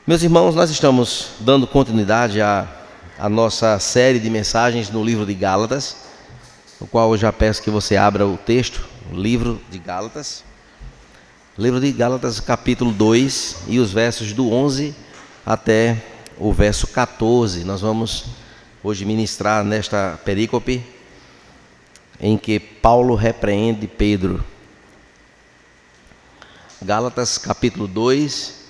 Meus irmãos, nós estamos dando continuidade à nossa série de mensagens no livro de Gálatas, no qual eu já peço que você abra o texto, o livro de Gálatas. Livro de Gálatas, capítulo 2, e os versos do 11 até o verso 14. Nós vamos hoje ministrar nesta perícope em que Paulo repreende Pedro. Gálatas, capítulo 2.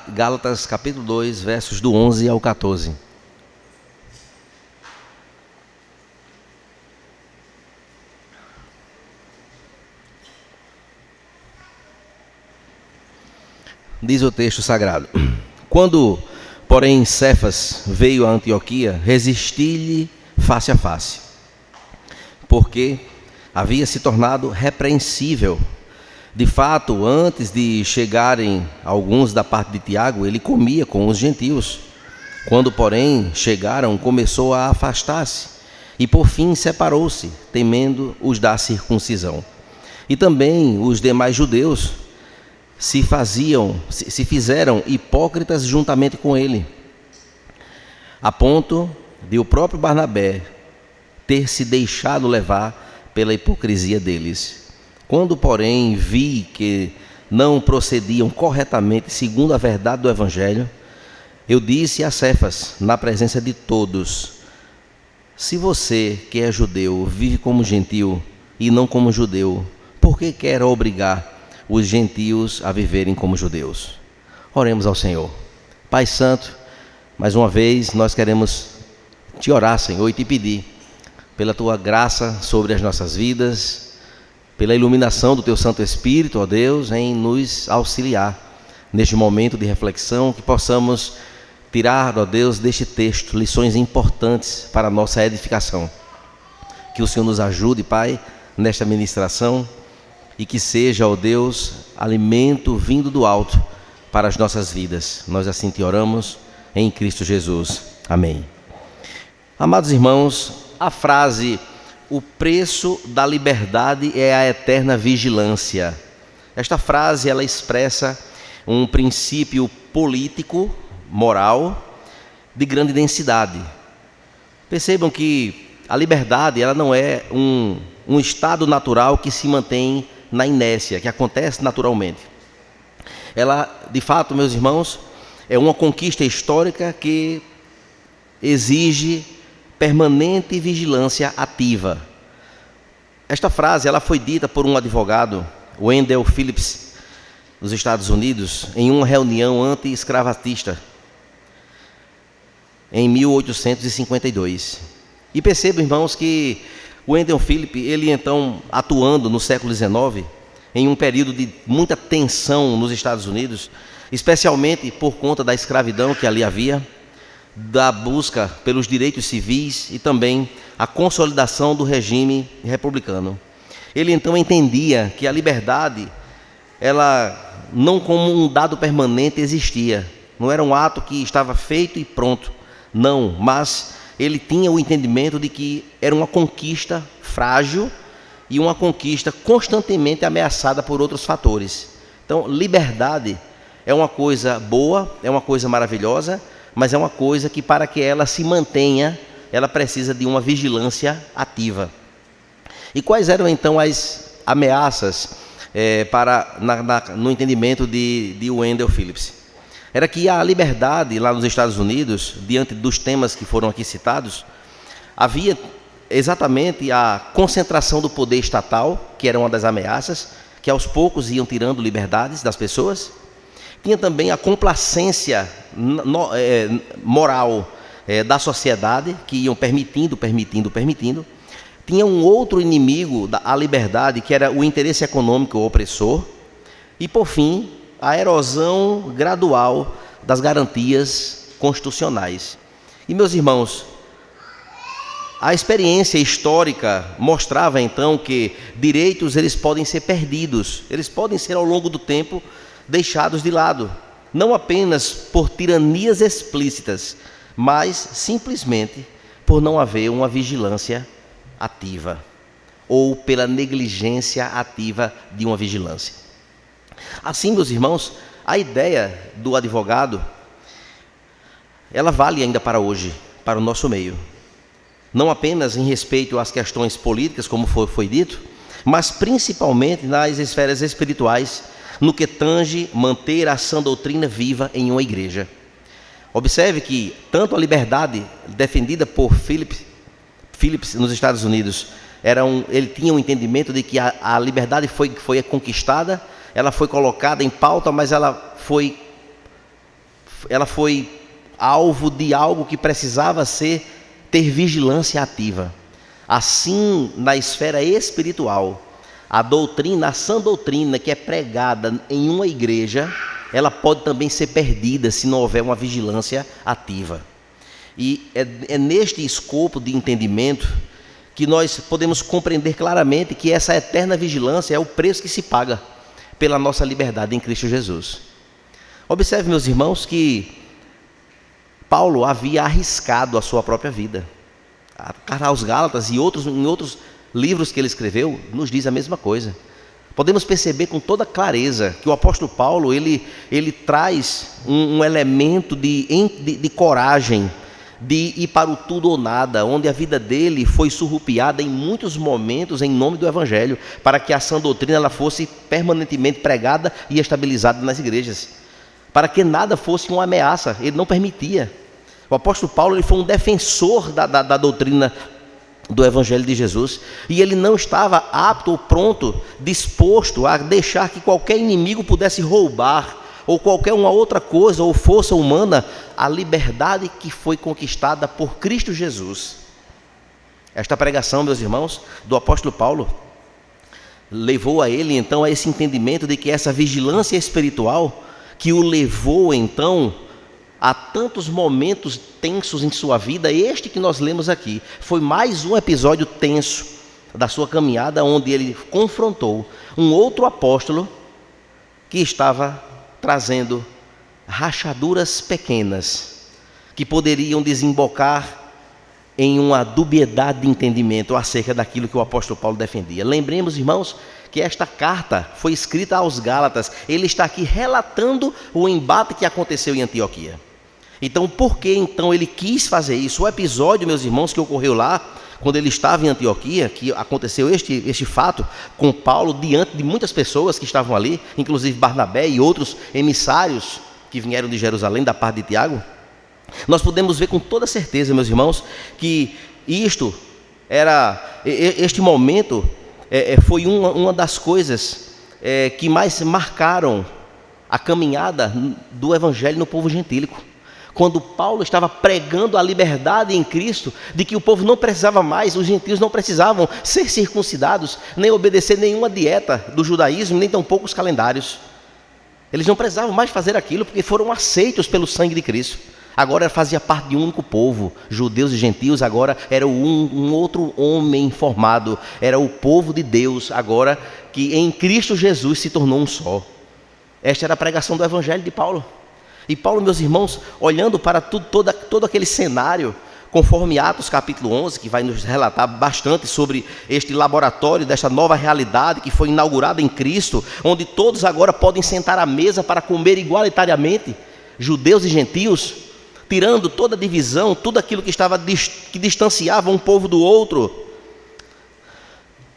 Gálatas capítulo 2, versos do 11 ao 14. Diz o texto sagrado: Quando, porém, Cefas veio a Antioquia, resisti-lhe face a face, porque havia se tornado repreensível. De fato, antes de chegarem alguns da parte de Tiago, ele comia com os gentios. Quando, porém, chegaram, começou a afastar-se, e por fim separou-se, temendo os da circuncisão. E também os demais judeus se fizeram hipócritas juntamente com ele, a ponto de o próprio Barnabé ter se deixado levar pela hipocrisia deles. Quando, porém, vi que não procediam corretamente segundo a verdade do Evangelho, eu disse a Cefas, na presença de todos: se você, que é judeu, vive como gentil e não como judeu, por que quer obrigar os gentios a viverem como judeus? Oremos ao Senhor. Pai Santo, mais uma vez nós queremos te orar, Senhor, e te pedir pela tua graça sobre as nossas vidas, pela iluminação do teu Santo Espírito, ó Deus, em nos auxiliar neste momento de reflexão, que possamos tirar, ó Deus, deste texto lições importantes para a nossa edificação. Que o Senhor nos ajude, Pai, nesta ministração, e que seja, ó Deus, alimento vindo do alto para as nossas vidas. Nós assim te oramos em Cristo Jesus. Amém. Amados irmãos, a frase "o preço da liberdade é a eterna vigilância", esta frase ela expressa um princípio político, moral, de grande densidade. Percebam que a liberdade ela não é um estado natural que se mantém na inércia, que acontece naturalmente. Ela, de fato, meus irmãos, é uma conquista histórica que exige permanente vigilância ativa. Esta frase ela foi dita por um advogado, Wendell Phillips, dos Estados Unidos, em uma reunião anti-escravagista, em 1852. E percebam, irmãos, que Wendell Phillips, ele então atuando no século XIX, em um período de muita tensão nos Estados Unidos, especialmente por conta da escravidão que ali havia, da busca pelos direitos civis e também a consolidação do regime republicano. Ele então entendia que a liberdade, ela não como um dado permanente existia, não era um ato que estava feito e pronto, não, mas ele tinha o entendimento de que era uma conquista frágil e uma conquista constantemente ameaçada por outros fatores. Então, liberdade é uma coisa boa, é uma coisa maravilhosa, mas é uma coisa que, para que ela se mantenha, ela precisa de uma vigilância ativa. E quais eram então as ameaças no entendimento de Wendell Phillips? Era que a liberdade lá nos Estados Unidos, diante dos temas que foram aqui citados, havia exatamente a concentração do poder estatal, que era uma das ameaças, que aos poucos iam tirando liberdades das pessoas. Tinha também a complacência moral da sociedade, que iam permitindo. Tinha um outro inimigo à liberdade, que era o interesse econômico opressor. E, por fim, a erosão gradual das garantias constitucionais. E, meus irmãos, a experiência histórica mostrava então que direitos eles podem ser perdidos, eles podem ser ao longo do tempo deixados de lado, não apenas por tiranias explícitas, mas simplesmente por não haver uma vigilância ativa. ou pela negligência ativa de uma vigilância. Assim, meus irmãos, a ideia do advogado, ela vale ainda para hoje, para o nosso meio. Não apenas em respeito às questões políticas, como foi dito, mas principalmente nas esferas espirituais, no que tange manter a sã doutrina viva em uma igreja. Observe que tanto a liberdade defendida por Phillips nos Estados Unidos, ele tinha um entendimento de que a liberdade foi conquistada, ela foi colocada em pauta, mas ela foi alvo de algo que precisava ter vigilância ativa. Assim, na esfera espiritual, a sã doutrina que é pregada em uma igreja, ela pode também ser perdida se não houver uma vigilância ativa. E é neste escopo de entendimento que nós podemos compreender claramente que essa eterna vigilância é o preço que se paga pela nossa liberdade em Cristo Jesus. Observe, meus irmãos, que Paulo havia arriscado a sua própria vida. A carta aos Gálatas e em outros livros que ele escreveu nos diz a mesma coisa. Podemos perceber com toda clareza que o apóstolo Paulo ele traz um elemento de coragem, de ir para o tudo ou nada, onde a vida dele foi surrupiada em muitos momentos em nome do Evangelho, para que a sã doutrina ela fosse permanentemente pregada e estabilizada nas igrejas, para que nada fosse uma ameaça, ele não permitia. O apóstolo Paulo ele foi um defensor da doutrina do Evangelho de Jesus, e ele não estava apto ou pronto, disposto a deixar que qualquer inimigo pudesse roubar, ou qualquer uma outra coisa, ou força humana, a liberdade que foi conquistada por Cristo Jesus. Esta pregação, meus irmãos, do apóstolo Paulo, levou a ele então a esse entendimento de que essa vigilância espiritual, que o levou então a tantos momentos tensos em sua vida, este que nós lemos aqui, foi mais um episódio tenso da sua caminhada, onde ele confrontou um outro apóstolo que estava trazendo rachaduras pequenas, que poderiam desembocar em uma dubiedade de entendimento acerca daquilo que o apóstolo Paulo defendia. Lembremos, irmãos, que esta carta foi escrita aos Gálatas. Ele está aqui relatando o embate que aconteceu em Antioquia. Então, por que então ele quis fazer isso? O episódio, meus irmãos, que ocorreu lá, quando ele estava em Antioquia, que aconteceu este fato com Paulo diante de muitas pessoas que estavam ali, inclusive Barnabé e outros emissários que vieram de Jerusalém da parte de Tiago, nós podemos ver com toda certeza, meus irmãos, que este momento foi uma das coisas que mais marcaram a caminhada do Evangelho no povo gentílico. Quando Paulo estava pregando a liberdade em Cristo, de que o povo não precisava mais, os gentios não precisavam ser circuncidados, nem obedecer nenhuma dieta do judaísmo, nem tampouco os calendários. Eles não precisavam mais fazer aquilo, porque foram aceitos pelo sangue de Cristo. Agora fazia parte de um único povo, judeus e gentios, agora era um outro homem formado, era o povo de Deus, agora que em Cristo Jesus se tornou um só. Esta era a pregação do Evangelho de Paulo. E Paulo, meus irmãos, olhando para todo aquele cenário, conforme Atos capítulo 11, que vai nos relatar bastante sobre este laboratório, desta nova realidade que foi inaugurada em Cristo, onde todos agora podem sentar à mesa para comer igualitariamente, judeus e gentios, tirando toda a divisão, tudo aquilo que distanciava um povo do outro,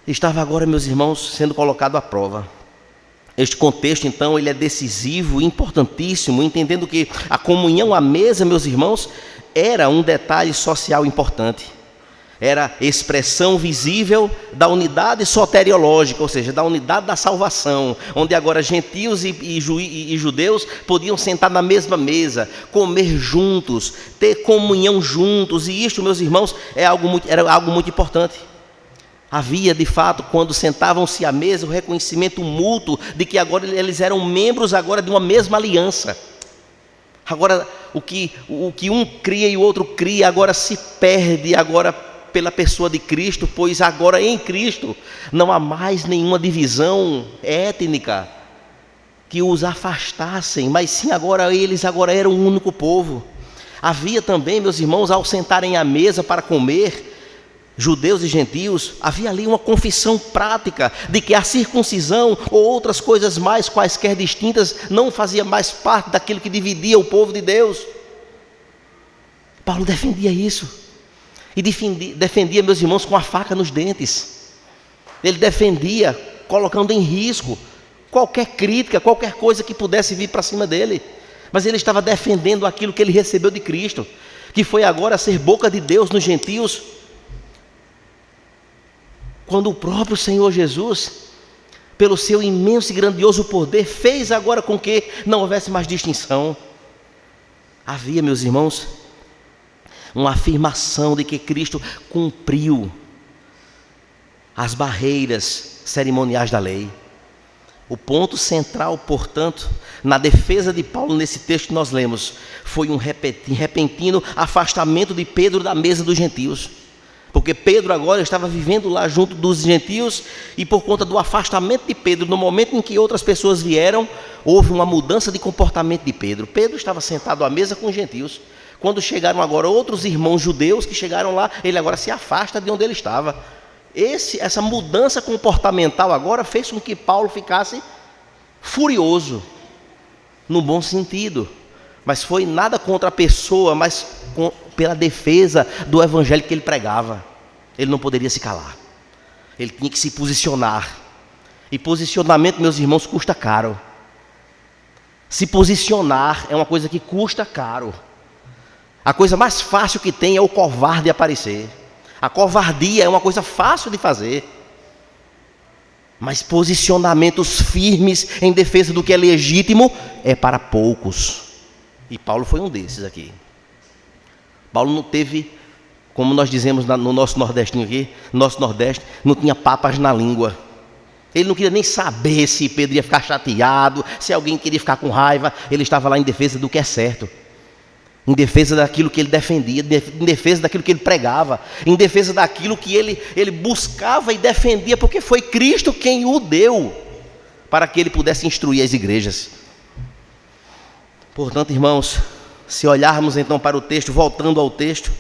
estava agora, meus irmãos, sendo colocado à prova. Este contexto, então, ele é decisivo e importantíssimo, entendendo que a comunhão à mesa, meus irmãos, era um detalhe social importante. Era expressão visível da unidade soteriológica, ou seja, da unidade da salvação, onde agora gentios e judeus podiam sentar na mesma mesa, comer juntos, ter comunhão juntos, e isto, meus irmãos, era algo muito importante. Havia, de fato, quando sentavam-se à mesa, o reconhecimento mútuo de que agora eles eram membros agora de uma mesma aliança. Agora, o que um cria e o outro cria, agora se perde agora pela pessoa de Cristo, pois agora em Cristo não há mais nenhuma divisão étnica que os afastassem, mas sim eles eram um único povo. Havia também, meus irmãos, ao sentarem à mesa para comer, judeus e gentios, havia ali uma confissão prática de que a circuncisão ou outras coisas mais quaisquer distintas não fazia mais parte daquilo que dividia o povo de Deus. Paulo defendia isso. E defendia, meus irmãos, com a faca nos dentes. Ele defendia, colocando em risco qualquer crítica, qualquer coisa que pudesse vir para cima dele. Mas ele estava defendendo aquilo que ele recebeu de Cristo, que foi agora ser boca de Deus nos gentios. Quando o próprio Senhor Jesus, pelo seu imenso e grandioso poder, fez agora com que não houvesse mais distinção. Havia, meus irmãos, uma afirmação de que Cristo cumpriu as barreiras cerimoniais da lei. O ponto central, portanto, na defesa de Paulo nesse texto que nós lemos, foi um repentino afastamento de Pedro da mesa dos gentios. Porque Pedro agora estava vivendo lá junto dos gentios, e por conta do afastamento de Pedro, no momento em que outras pessoas vieram, houve uma mudança de comportamento de Pedro. Pedro estava sentado à mesa com os gentios. Quando chegaram agora outros irmãos judeus que chegaram lá, ele agora se afasta de onde ele estava. Essa mudança comportamental agora fez com que Paulo ficasse furioso, no bom sentido. Mas foi nada contra a pessoa, mas pela defesa do evangelho que ele pregava. Ele não poderia se calar. Ele tinha que se posicionar. E posicionamento, meus irmãos, custa caro. Se posicionar é uma coisa que custa caro. A coisa mais fácil que tem é o covarde aparecer. A covardia é uma coisa fácil de fazer. Mas posicionamentos firmes em defesa do que é legítimo é para poucos. E Paulo foi um desses aqui. Paulo não teve, como nós dizemos no nosso nordestinho aqui, nosso nordeste, não tinha papas na língua. Ele não queria nem saber se Pedro ia ficar chateado, se alguém queria ficar com raiva. Ele estava lá em defesa do que é certo, em defesa daquilo que ele defendia, em defesa daquilo que ele pregava, em defesa daquilo que ele buscava e defendia, porque foi Cristo quem o deu para que ele pudesse instruir as igrejas. Portanto, irmãos, se olharmos então para o texto, voltando ao texto,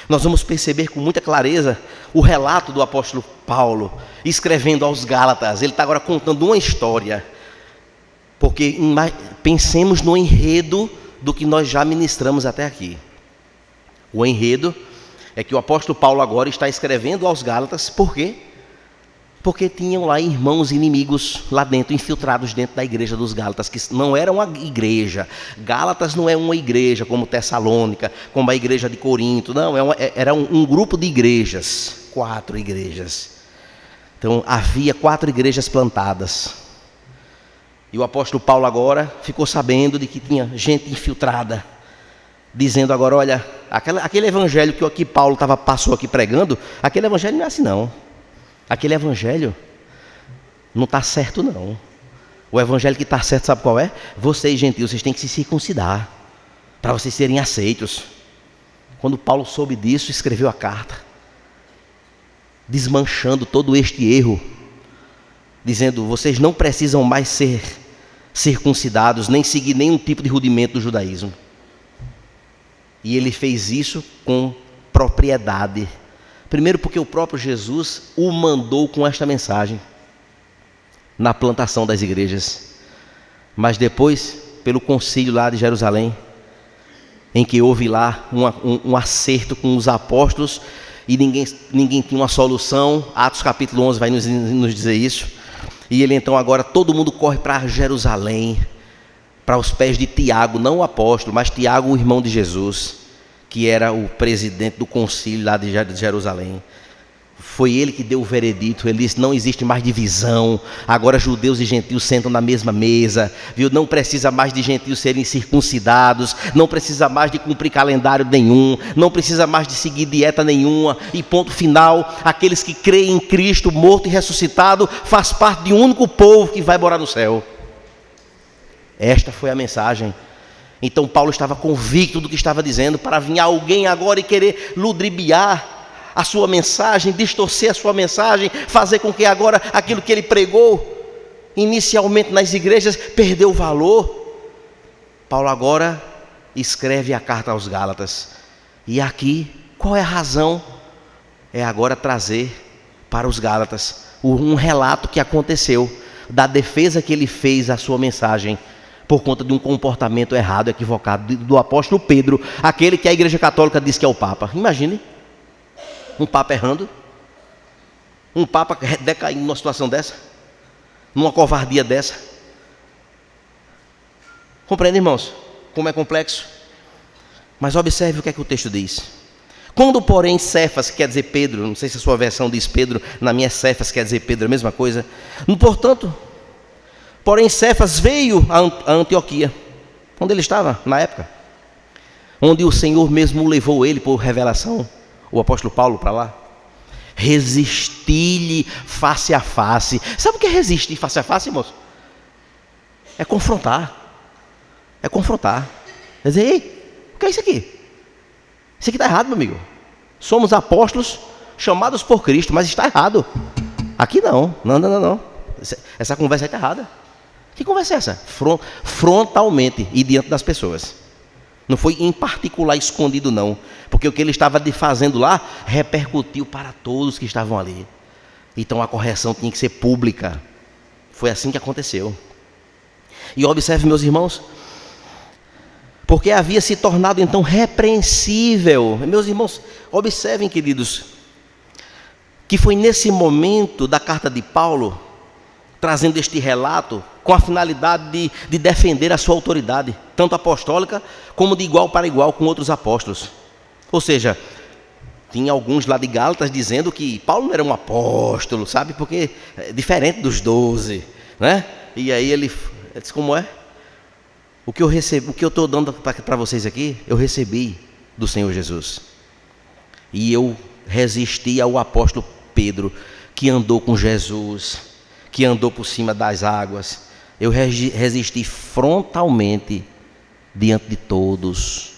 nós vamos perceber com muita clareza o relato do apóstolo Paulo, escrevendo aos Gálatas. Ele está agora contando uma história, porque pensemos no enredo do que nós já ministramos até aqui. O enredo é que o apóstolo Paulo agora está escrevendo aos Gálatas. Por quê? Porque tinham lá irmãos inimigos lá dentro, infiltrados dentro da igreja dos Gálatas, que não era uma igreja. Gálatas não é uma igreja como Tessalônica, como a igreja de Corinto, não, era um grupo de igrejas, 4 igrejas. Então havia 4 igrejas plantadas. E o apóstolo Paulo agora ficou sabendo de que tinha gente infiltrada, dizendo agora, olha, aquele evangelho que Paulo passou aqui pregando, aquele evangelho não é assim não. Aquele evangelho não está certo não. O evangelho que está certo, sabe qual é? Vocês gentios, vocês têm que se circuncidar, para vocês serem aceitos. Quando Paulo soube disso, escreveu a carta, desmanchando todo este erro, dizendo, vocês não precisam mais ser circuncidados, nem seguir nenhum tipo de rudimento do judaísmo. E ele fez isso com propriedade. Primeiro porque o próprio Jesus o mandou com esta mensagem, na plantação das igrejas. Mas depois, pelo concílio lá de Jerusalém, em que houve lá um acerto com os apóstolos, e ninguém tinha uma solução. Atos capítulo 11 vai nos dizer isso. E ele então agora, todo mundo corre para Jerusalém, para os pés de Tiago, não o apóstolo, mas Tiago, o irmão de Jesus, que era o presidente do concílio lá de Jerusalém. Foi ele que deu o veredito. Ele disse, não existe mais divisão, agora judeus e gentios sentam na mesma mesa, viu? Não precisa mais de gentios serem circuncidados, não precisa mais de cumprir calendário nenhum, não precisa mais de seguir dieta nenhuma, e ponto final, aqueles que creem em Cristo morto e ressuscitado, faz parte de um único povo que vai morar no céu. Esta foi a mensagem. Então Paulo estava convicto do que estava dizendo, para vir alguém agora e querer ludibriar a sua mensagem, distorcer a sua mensagem, fazer com que agora aquilo que ele pregou inicialmente nas igrejas perdeu valor. Paulo agora escreve a carta aos Gálatas. E aqui, qual é a razão? é agora trazer para os Gálatas um relato que aconteceu, da defesa que ele fez à sua mensagem, por conta de um comportamento errado, equivocado, do apóstolo Pedro, aquele que a Igreja Católica diz que é o Papa. Imagine, um Papa errando, um Papa decaindo numa situação dessa, numa covardia dessa. Compreende, irmãos, como é complexo? Mas observe o que é que o texto diz. Quando, porém, Cefas, quer dizer Pedro, não sei se a sua versão diz Pedro, na minha Cefas quer dizer Pedro, a mesma coisa. Portanto, porém, Cefas veio a Antioquia, onde ele estava na época, onde o Senhor mesmo levou ele por revelação, o apóstolo Paulo para lá. Resistir-lhe face a face. Sabe o que é resistir face a face, irmãos? É confrontar. É confrontar. Quer dizer, ei, o que é isso aqui? Isso aqui está errado, meu amigo. Somos apóstolos chamados por Cristo, mas está errado. Aqui não. Não. Essa conversa aí está errada. Que conversa é essa? Frontalmente e diante das pessoas. Não foi em particular escondido, não. Porque o que ele estava fazendo lá repercutiu para todos que estavam ali. Então a correção tinha que ser pública. Foi assim que aconteceu. E observe, meus irmãos, porque havia se tornado então repreensível. Meus irmãos, observem, queridos, que foi nesse momento da carta de Paulo, trazendo este relato, com a finalidade de defender a sua autoridade, tanto apostólica, como de igual para igual com outros apóstolos. Ou seja, tinha alguns lá de Gálatas dizendo que Paulo não era um apóstolo, sabe? Porque é diferente dos 12, né? E aí ele disse, como é? O que eu estou dando para vocês aqui, eu recebi do Senhor Jesus. E eu resisti ao apóstolo Pedro, que andou com Jesus, que andou por cima das águas. Eu resisti frontalmente diante de todos,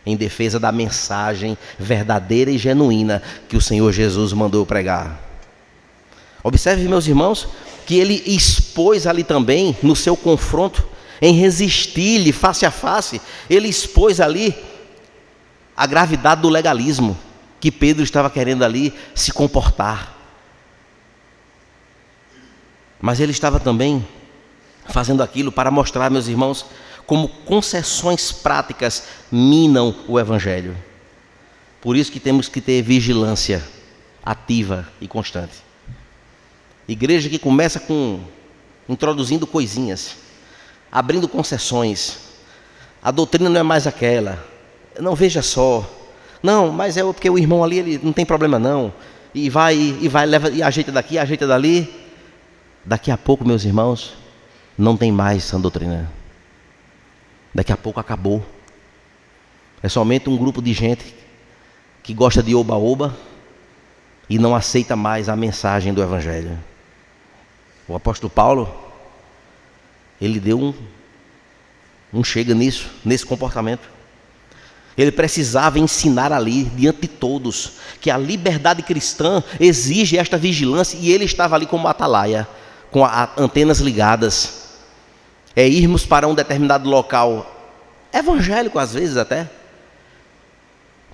em defesa da mensagem verdadeira e genuína que o Senhor Jesus mandou pregar. Observe, meus irmãos, que ele expôs ali também, no seu confronto, em resistir-lhe face a face, ele expôs ali a gravidade do legalismo que Pedro estava querendo ali se comportar. Mas ele estava também fazendo aquilo para mostrar, meus irmãos, como concessões práticas minam o Evangelho. Por isso que temos que ter vigilância ativa e constante. Igreja que começa introduzindo coisinhas, abrindo concessões. A doutrina não é mais aquela. Não, veja só. Não, mas é porque o irmão ali ele não tem problema não. E vai, leva e ajeita daqui, ajeita dali. Daqui a pouco, meus irmãos, não tem mais essa doutrina. Daqui a pouco acabou. É somente um grupo de gente que gosta de oba-oba e não aceita mais a mensagem do Evangelho. O apóstolo Paulo, ele deu um chega nisso, nesse comportamento. Ele precisava ensinar ali, diante de todos, que a liberdade cristã exige esta vigilância, e ele estava ali como atalaia, com antenas ligadas. É irmos para um determinado local, evangélico às vezes até.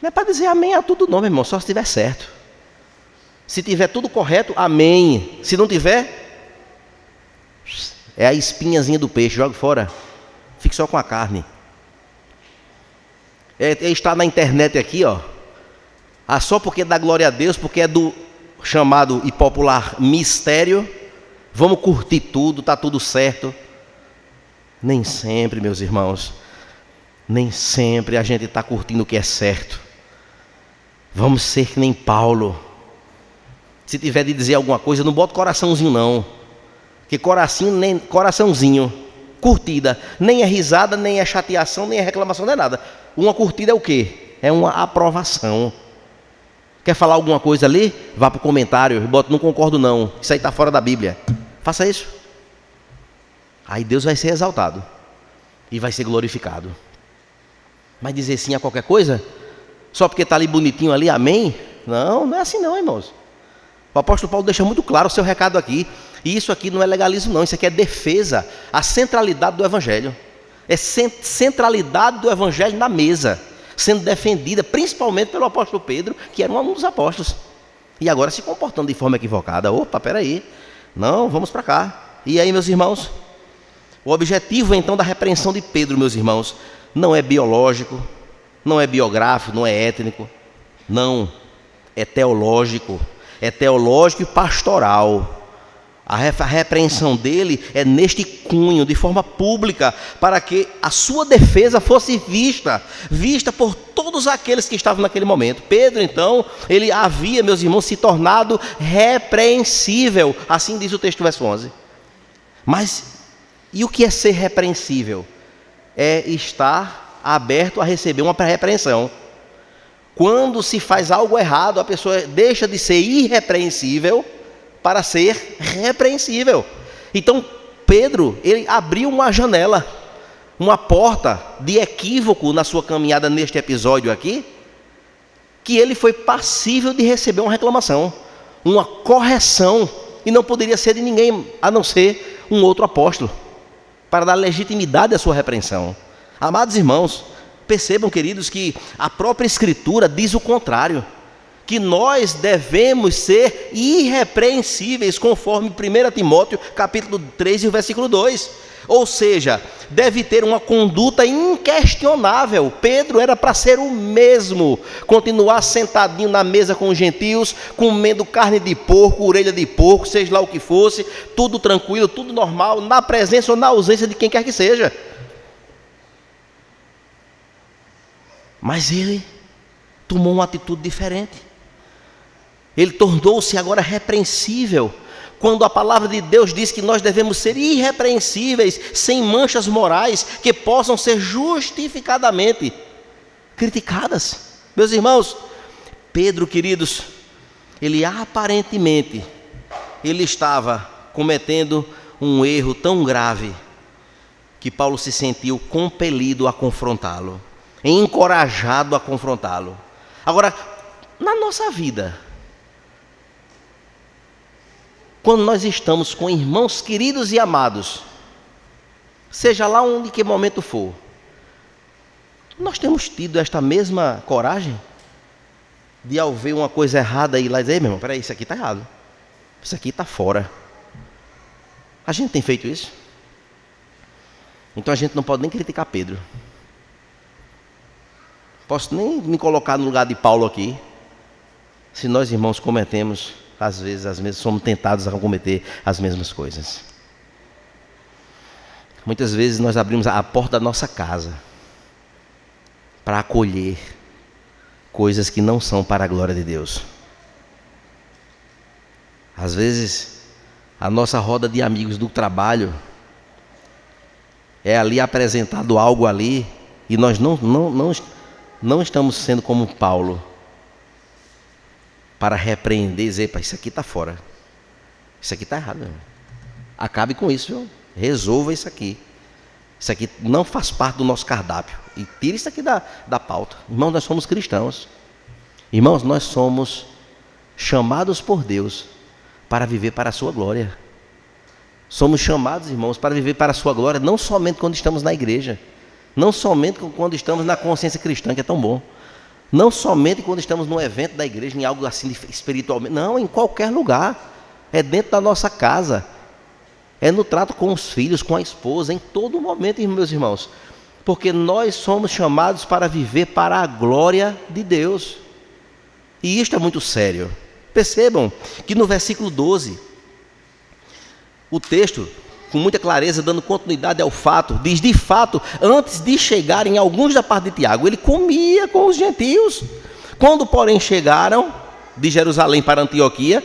Não é para dizer amém a tudo não, meu irmão, só se estiver certo. Se tiver tudo correto, amém. Se não tiver, é a espinhazinha do peixe, joga fora. Fique só com a carne. É estar na internet aqui, ó. Só porque dá glória a Deus, porque é do chamado e popular mistério. Vamos curtir tudo, está tudo certo. Nem sempre, meus irmãos. Nem sempre a gente está curtindo o que é certo. Vamos ser que nem Paulo. Se tiver de dizer alguma coisa, não bota coraçãozinho não. Porque coraçãozinho, curtida, nem é risada, nem é chateação, nem é reclamação, nem é nada. Uma curtida é o quê? É uma aprovação. Quer falar alguma coisa ali? Vá para o comentário e bota, não concordo não, isso aí está fora da Bíblia. Faça isso. Aí Deus vai ser exaltado e vai ser glorificado. Mas dizer sim a qualquer coisa, só porque está ali bonitinho ali, amém? Não, não é assim não, irmãos. O apóstolo Paulo deixa muito claro o seu recado aqui. E isso aqui não é legalismo não, isso aqui é defesa, a centralidade do Evangelho. É centralidade do Evangelho na mesa, sendo defendida principalmente pelo apóstolo Pedro, que era um dos apóstolos. e agora se comportando de forma equivocada. Opa, peraí, não, vamos para cá. E aí, meus irmãos, o objetivo então da repreensão de Pedro, meus irmãos, não é biológico, não é biográfico, não é étnico, não, é teológico e pastoral. A repreensão dele é neste cunho, de forma pública, para que a sua defesa fosse vista por todos aqueles que estavam naquele momento. Pedro, então, ele havia, meus irmãos, se tornado repreensível, assim diz o texto do verso 11. Mas, e o que é ser repreensível? É estar aberto a receber uma repreensão. Quando se faz algo errado, a pessoa deixa de ser irrepreensível para ser repreensível. Então, Pedro, ele abriu uma janela, uma porta de equívoco na sua caminhada neste episódio aqui, que ele foi passível de receber uma reclamação, uma correção, e não poderia ser de ninguém, a não ser um outro apóstolo, para dar legitimidade à sua repreensão. Amados irmãos, percebam, queridos, que a própria Escritura diz o contrário, que nós devemos ser irrepreensíveis, conforme 1 Timóteo, capítulo 3 e o versículo 2. Ou seja, deve ter uma conduta inquestionável. Pedro era para ser o mesmo, continuar sentadinho na mesa com os gentios, comendo carne de porco, orelha de porco, seja lá o que fosse, tudo tranquilo, tudo normal, na presença ou na ausência de quem quer que seja. Mas ele tomou uma atitude diferente. Ele tornou-se agora repreensível, quando a palavra de Deus diz que nós devemos ser irrepreensíveis, sem manchas morais, que possam ser justificadamente criticadas. Meus irmãos, Pedro, queridos, ele aparentemente, ele estava cometendo um erro tão grave, que Paulo se sentiu compelido a confrontá-lo, encorajado a confrontá-lo. Agora, na nossa vida, quando nós estamos com irmãos queridos e amados, seja lá onde que momento for, nós temos tido esta mesma coragem de, ao ver uma coisa errada, ir lá e dizer: ei, meu irmão, peraí, isso aqui está errado, isso aqui está fora. A gente tem feito isso? Então a gente não pode nem criticar Pedro. Posso nem me colocar no lugar de Paulo aqui, se nós, irmãos, cometemos às vezes somos tentados a cometer as mesmas coisas. Muitas vezes nós abrimos a porta da nossa casa para acolher coisas que não são para a glória de Deus. Às vezes a nossa roda de amigos do trabalho é ali apresentado algo ali, e nós não estamos sendo como Paulo, para repreender e dizer: isso aqui está fora, isso aqui está errado, meu. Acabe com isso, viu? Resolva isso aqui não faz parte do nosso cardápio, e tire isso aqui da pauta. Irmãos, nós somos cristãos, irmãos, nós somos chamados por Deus para viver para a sua glória. Somos chamados, irmãos, para viver para a sua glória, não somente quando estamos na igreja, não somente quando estamos na consciência cristã, que é tão bom, não somente quando estamos num evento da igreja, em algo assim espiritualmente, não, em qualquer lugar, é dentro da nossa casa, é no trato com os filhos, com a esposa, em todo momento, meus irmãos, porque nós somos chamados para viver para a glória de Deus, e isto é muito sério. Percebam que no versículo 12, o texto, com muita clareza, dando continuidade ao fato, diz: de fato, antes de chegarem alguns da parte de Tiago, ele comia com os gentios. Quando, porém, chegaram de Jerusalém para Antioquia,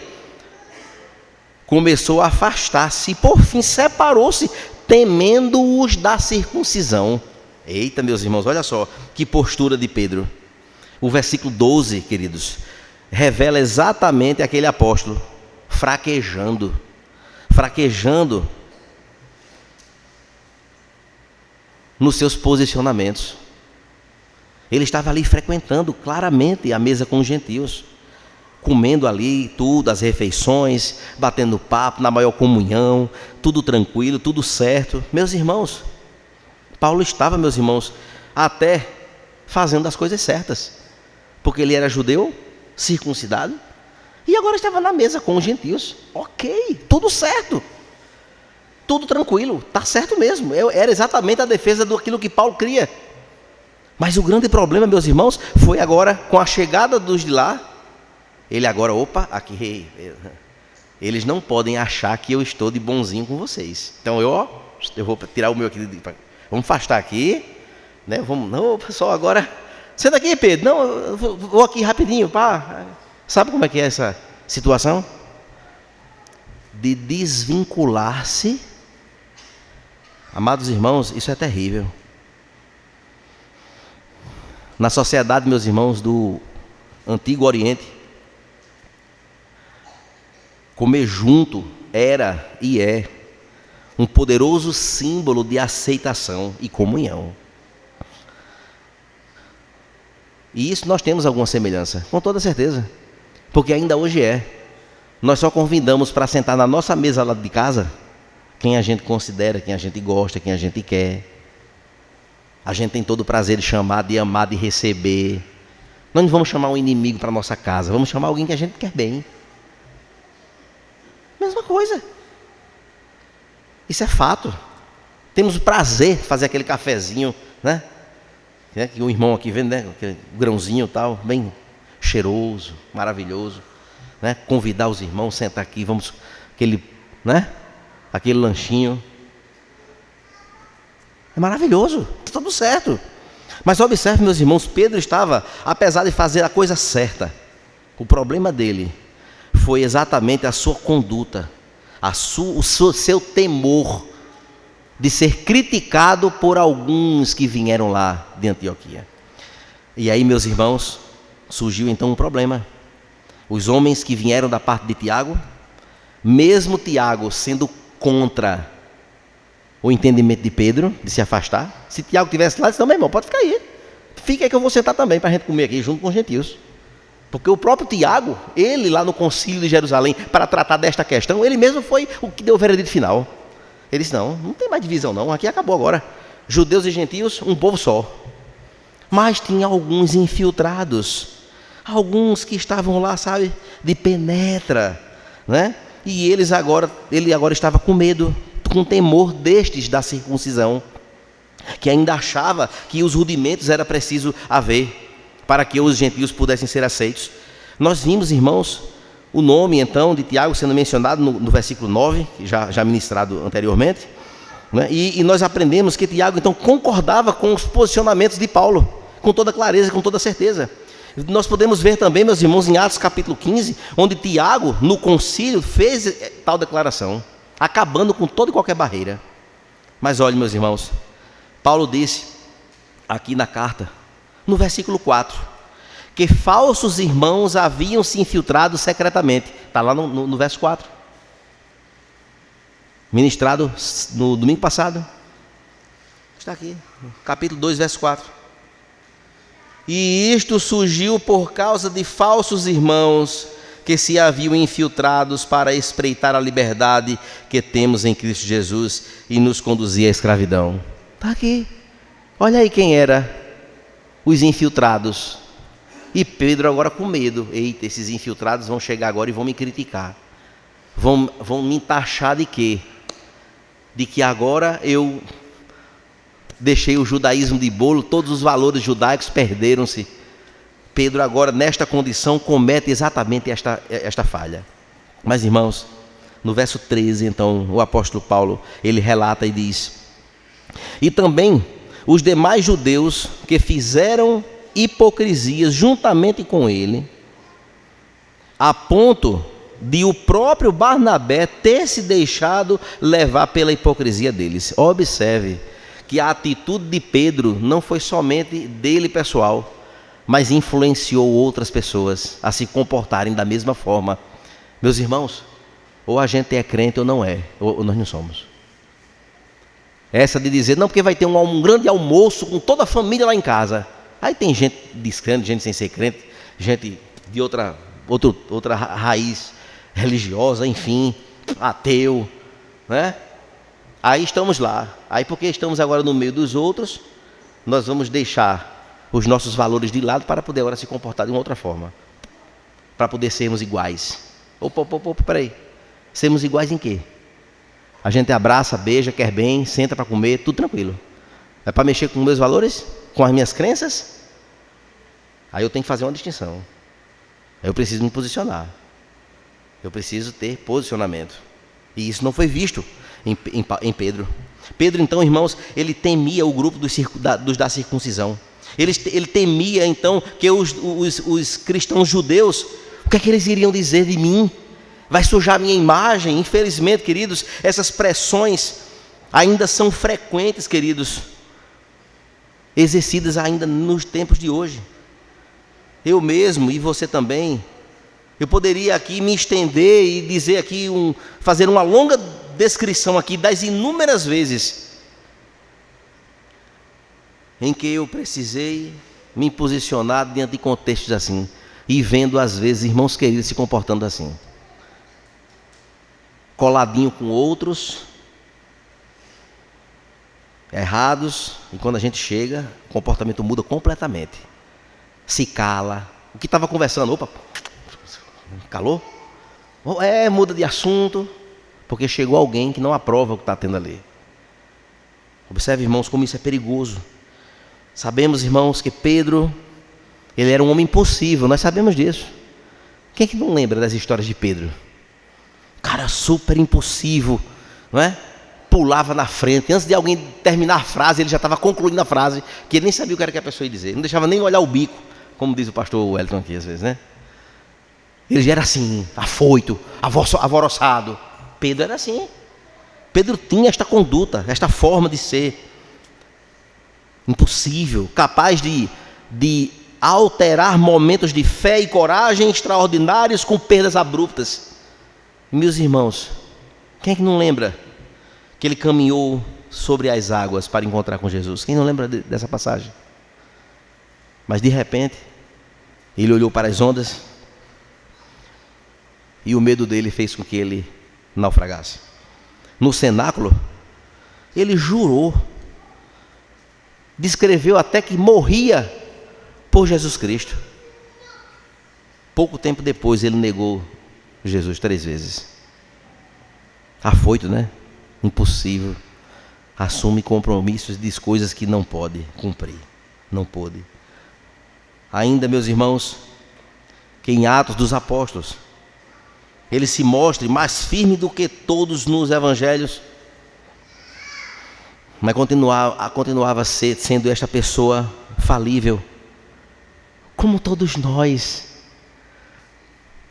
começou a afastar-se e, por fim, separou-se, temendo-os da circuncisão. Eita, meus irmãos, olha só que postura de Pedro. O versículo 12, queridos, revela exatamente aquele apóstolo fraquejando nos seus posicionamentos. Ele estava ali frequentando claramente a mesa com os gentios, comendo ali tudo, as refeições, batendo papo, na maior comunhão, tudo tranquilo, tudo certo. Meus irmãos, Paulo estava, meus irmãos, até fazendo as coisas certas, porque ele era judeu, circuncidado, E agora estava na mesa com os gentios. Ok, tudo certo. Tudo tranquilo, está certo mesmo. Era exatamente a defesa daquilo que Paulo cria. Mas o grande problema, meus irmãos, foi agora com a chegada dos de lá. Ele agora, aqui, eles não podem achar que eu estou de bonzinho com vocês. Então eu vou tirar o meu aqui, vamos afastar aqui, né? Não, pessoal, agora, senta aqui, Pedro. Não, eu vou aqui rapidinho, pá. Sabe como é que é essa situação? De desvincular-se. Amados irmãos, isso é terrível. Na sociedade, meus irmãos, do Antigo Oriente, comer junto era e é um poderoso símbolo de aceitação e comunhão. E isso nós temos alguma semelhança, com toda certeza, porque ainda hoje é. Nós só convidamos para sentar na nossa mesa lá de casa quem a gente considera, quem a gente gosta, quem a gente quer. A gente tem todo o prazer de chamar, de amar, de receber. Nós não vamos chamar um inimigo para a nossa casa, vamos chamar alguém que a gente quer bem. Mesma coisa. Isso é fato. Temos o prazer de fazer aquele cafezinho, né? Que o irmão aqui vende, né? Aquele grãozinho e tal, bem cheiroso, maravilhoso, né? Convidar os irmãos, sentar aqui, vamos, aquele lanchinho. É maravilhoso, está tudo certo. Mas observe, meus irmãos, Pedro estava, apesar de fazer a coisa certa, o problema dele foi exatamente a sua conduta, o seu temor de ser criticado por alguns que vieram lá de Antioquia. E aí, meus irmãos, surgiu então um problema. Os homens que vieram da parte de Tiago, mesmo Tiago sendo contra o entendimento de Pedro, de se afastar, se Tiago estivesse lá, ele disse: não, meu irmão, pode ficar aí. Fica aí que eu vou sentar também para a gente comer aqui junto com os gentios. Porque o próprio Tiago, ele lá no concílio de Jerusalém, para tratar desta questão, ele mesmo foi o que deu o veredito final. Ele disse: não tem mais divisão não, aqui acabou agora. Judeus e gentios, um povo só. Mas tinha alguns infiltrados, alguns que estavam lá, sabe, de penetra, né? E ele agora estava com medo, com temor destes da circuncisão, que ainda achava que os rudimentos era preciso haver para que os gentios pudessem ser aceitos. Nós vimos, irmãos, o nome então de Tiago sendo mencionado no versículo 9, já ministrado anteriormente, né? E nós aprendemos que Tiago então concordava com os posicionamentos de Paulo, com toda clareza, com toda certeza. Nós podemos ver também, meus irmãos, em Atos capítulo 15, onde Tiago, no concílio, fez tal declaração, acabando com toda e qualquer barreira. Mas olhe, meus irmãos, Paulo disse aqui na carta, no versículo 4, que falsos irmãos haviam se infiltrado secretamente. Está lá no verso 4. Ministrado no domingo passado. Está aqui, capítulo 2, verso 4. E isto surgiu por causa de falsos irmãos que se haviam infiltrados para espreitar a liberdade que temos em Cristo Jesus e nos conduzir à escravidão. Está aqui. Olha aí quem era os infiltrados. E Pedro agora com medo. Eita, esses infiltrados vão chegar agora e vão me criticar. Vão me taxar de quê? De que agora eu deixei o judaísmo de bolo, todos os valores judaicos perderam-se. Pedro agora, nesta condição, comete exatamente esta falha. Mas, irmãos, no verso 13, então, o apóstolo Paulo, ele relata e diz: e também os demais judeus que fizeram hipocrisias juntamente com ele, a ponto de o próprio Barnabé ter se deixado levar pela hipocrisia deles. Observe que a atitude de Pedro não foi somente dele pessoal, mas influenciou outras pessoas a se comportarem da mesma forma. Meus irmãos, ou a gente é crente ou não é, ou nós não somos. Essa de dizer, não, porque vai ter um grande almoço com toda a família lá em casa. Aí tem gente descrente, gente sem ser crente, gente de outra raiz religiosa, enfim, ateu, né? Aí estamos lá. Aí porque estamos agora no meio dos outros, nós vamos deixar os nossos valores de lado para poder agora se comportar de uma outra forma. para poder sermos iguais. Opa, peraí. Sermos iguais em quê? A gente abraça, beija, quer bem, senta para comer, tudo tranquilo. É para mexer com meus valores? Com as minhas crenças? Aí eu tenho que fazer uma distinção. Eu preciso me posicionar. Eu preciso ter posicionamento. E isso não foi visto em Pedro. Pedro, então, irmãos, ele temia o grupo dos da circuncisão. Ele temia, então, que os cristãos judeus, o que é que eles iriam dizer de mim? Vai sujar a minha imagem? Infelizmente, queridos, essas pressões ainda são frequentes, queridos, exercidas ainda nos tempos de hoje. Eu mesmo e você também. Eu poderia aqui me estender e dizer aqui, fazer uma longa descrição aqui das inúmeras vezes em que eu precisei me posicionar diante de contextos assim, e vendo às vezes irmãos queridos se comportando assim, coladinho com outros, errados, e quando a gente chega, o comportamento muda completamente. Se cala. O que estava conversando, opa, calou? Muda de assunto, porque chegou alguém que não aprova o que está tendo ali. Observe, irmãos, como isso é perigoso. Sabemos, irmãos, que Pedro, ele era um homem impossível, nós sabemos disso. Quem é que não lembra das histórias de Pedro? Cara super impossível, não é? Pulava na frente, antes de alguém terminar a frase, ele já estava concluindo a frase, que ele nem sabia o que era que a pessoa ia dizer, não deixava nem olhar o bico, como diz o pastor Wellington aqui às vezes, né? Ele já era assim, afoito, alvoroçado. Pedro era assim. Pedro tinha esta conduta, esta forma de ser impossível, capaz de alterar momentos de fé e coragem extraordinários com perdas abruptas. Meus irmãos, quem é que não lembra que ele caminhou sobre as águas para encontrar com Jesus? Quem não lembra dessa passagem? Mas de repente, ele olhou para as ondas e o medo dele fez com que ele naufragasse. No cenáculo, ele jurou, descreveu até que morria por Jesus Cristo. Pouco tempo depois ele negou Jesus 3 vezes. Afoito, né? Impossível. Assume compromissos, diz coisas que não pode cumprir. Não pôde. Ainda, meus irmãos, que em Atos dos Apóstolos, ele se mostre mais firme do que todos nos evangelhos, mas continuava sendo esta pessoa falível, como todos nós.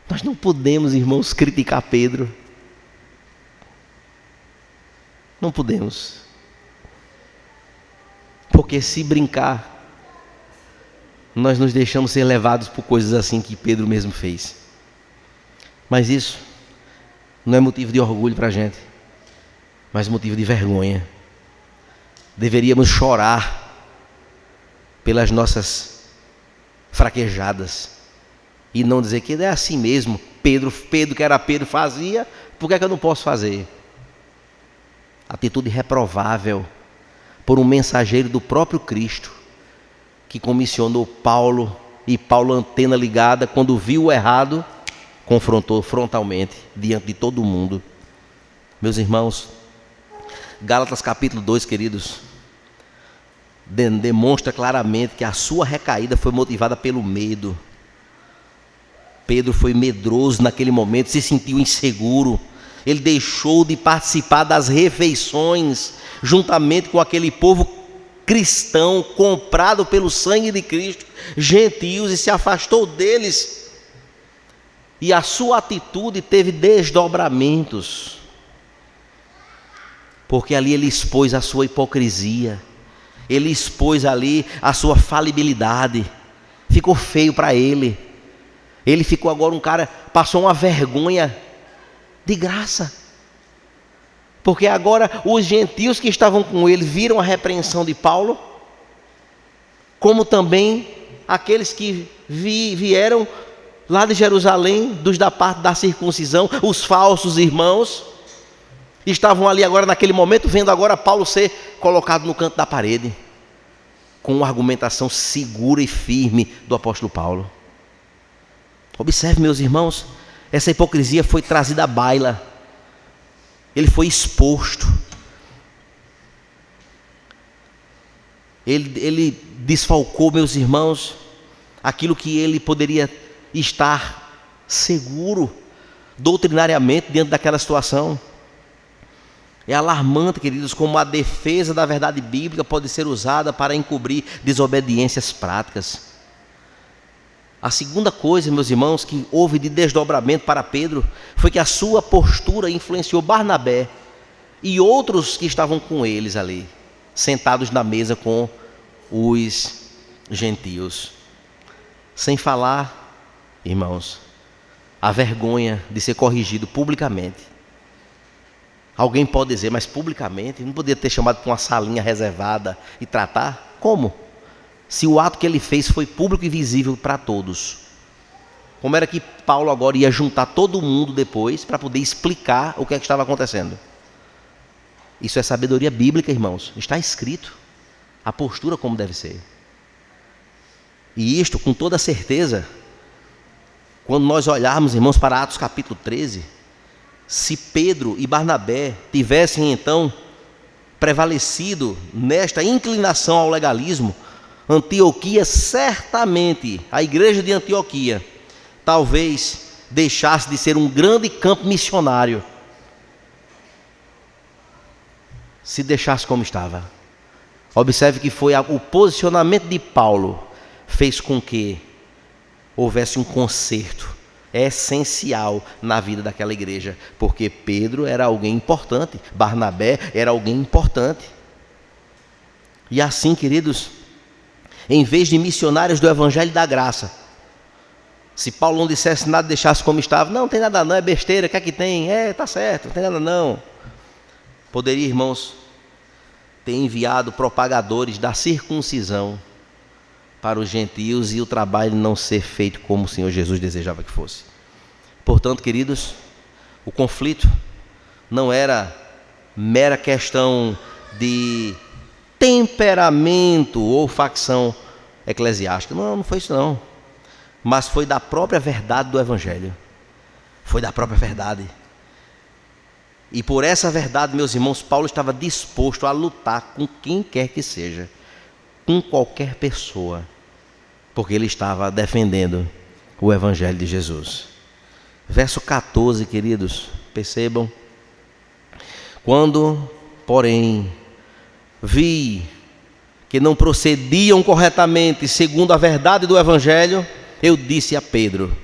Nós não podemos, irmãos, criticar Pedro. Não podemos. Porque se brincar, nós nos deixamos ser levados por coisas assim que Pedro mesmo fez. Mas isso não é motivo de orgulho para a gente, mas motivo de vergonha. Deveríamos chorar pelas nossas fraquejadas e não dizer que é assim mesmo. Pedro que era Pedro fazia, por que é que eu não posso fazer? Atitude reprovável por um mensageiro do próprio Cristo, que comissionou Paulo, e Paulo, antena ligada, quando viu o errado, confrontou frontalmente diante de todo mundo. Meus irmãos, Gálatas capítulo 2, queridos, demonstra claramente que a sua recaída foi motivada pelo medo. Pedro foi medroso naquele momento, se sentiu inseguro. Ele deixou de participar das refeições juntamente com aquele povo cristão comprado pelo sangue de Cristo, gentios, e se afastou deles. E a sua atitude teve desdobramentos, porque ali ele expôs a sua hipocrisia, ele expôs ali a sua falibilidade. Ficou feio para ele. Ele ficou agora um cara, passou uma vergonha de graça, porque agora os gentios que estavam com ele viram a repreensão de Paulo, como também aqueles que vieram lá de Jerusalém, dos da parte da circuncisão, os falsos irmãos, estavam ali agora naquele momento, vendo agora Paulo ser colocado no canto da parede, com uma argumentação segura e firme do apóstolo Paulo. Observe, meus irmãos, essa hipocrisia foi trazida à baila. Ele foi exposto. Ele desfalcou, meus irmãos, aquilo que ele poderia estar seguro doutrinariamente diante daquela situação. É alarmante, queridos, como a defesa da verdade bíblica pode ser usada para encobrir desobediências práticas. A segunda coisa, meus irmãos, que houve de desdobramento para Pedro foi que a sua postura influenciou Barnabé e outros que estavam com eles ali, sentados na mesa com os gentios. Sem falar, irmãos, a vergonha de ser corrigido publicamente. Alguém pode dizer, mas publicamente, não poderia ter chamado para uma salinha reservada e tratar? Como? Se o ato que ele fez foi público e visível para todos. Como era que Paulo agora ia juntar todo mundo depois para poder explicar o que é que estava acontecendo? Isso é sabedoria bíblica, irmãos. Está escrito a postura como deve ser. E isto, com toda certeza, quando nós olharmos, irmãos, para Atos capítulo 13, se Pedro e Barnabé tivessem então prevalecido nesta inclinação ao legalismo, Antioquia, certamente, a igreja de Antioquia, talvez deixasse de ser um grande campo missionário, se deixasse como estava. Observe que foi o posicionamento de Paulo fez com que houvesse um conserto essencial na vida daquela igreja, porque Pedro era alguém importante, Barnabé era alguém importante. E assim, queridos, em vez de missionários do evangelho da graça, se Paulo não dissesse nada, deixasse como estava, não tem nada não, é besteira, o que é que tem? Tá certo, não tem nada não. Poderia, irmãos, ter enviado propagadores da circuncisão para os gentios e o trabalho não ser feito como o Senhor Jesus desejava que fosse. Portanto, queridos, o conflito não era mera questão de temperamento ou facção eclesiástica. Não foi isso não. Mas foi da própria verdade do Evangelho. Foi da própria verdade. E por essa verdade, meus irmãos, Paulo estava disposto a lutar com quem quer que seja, com qualquer pessoa, porque ele estava defendendo o Evangelho de Jesus. Verso 14, queridos, percebam. Quando, porém, vi que não procediam corretamente segundo a verdade do Evangelho, eu disse a Pedro,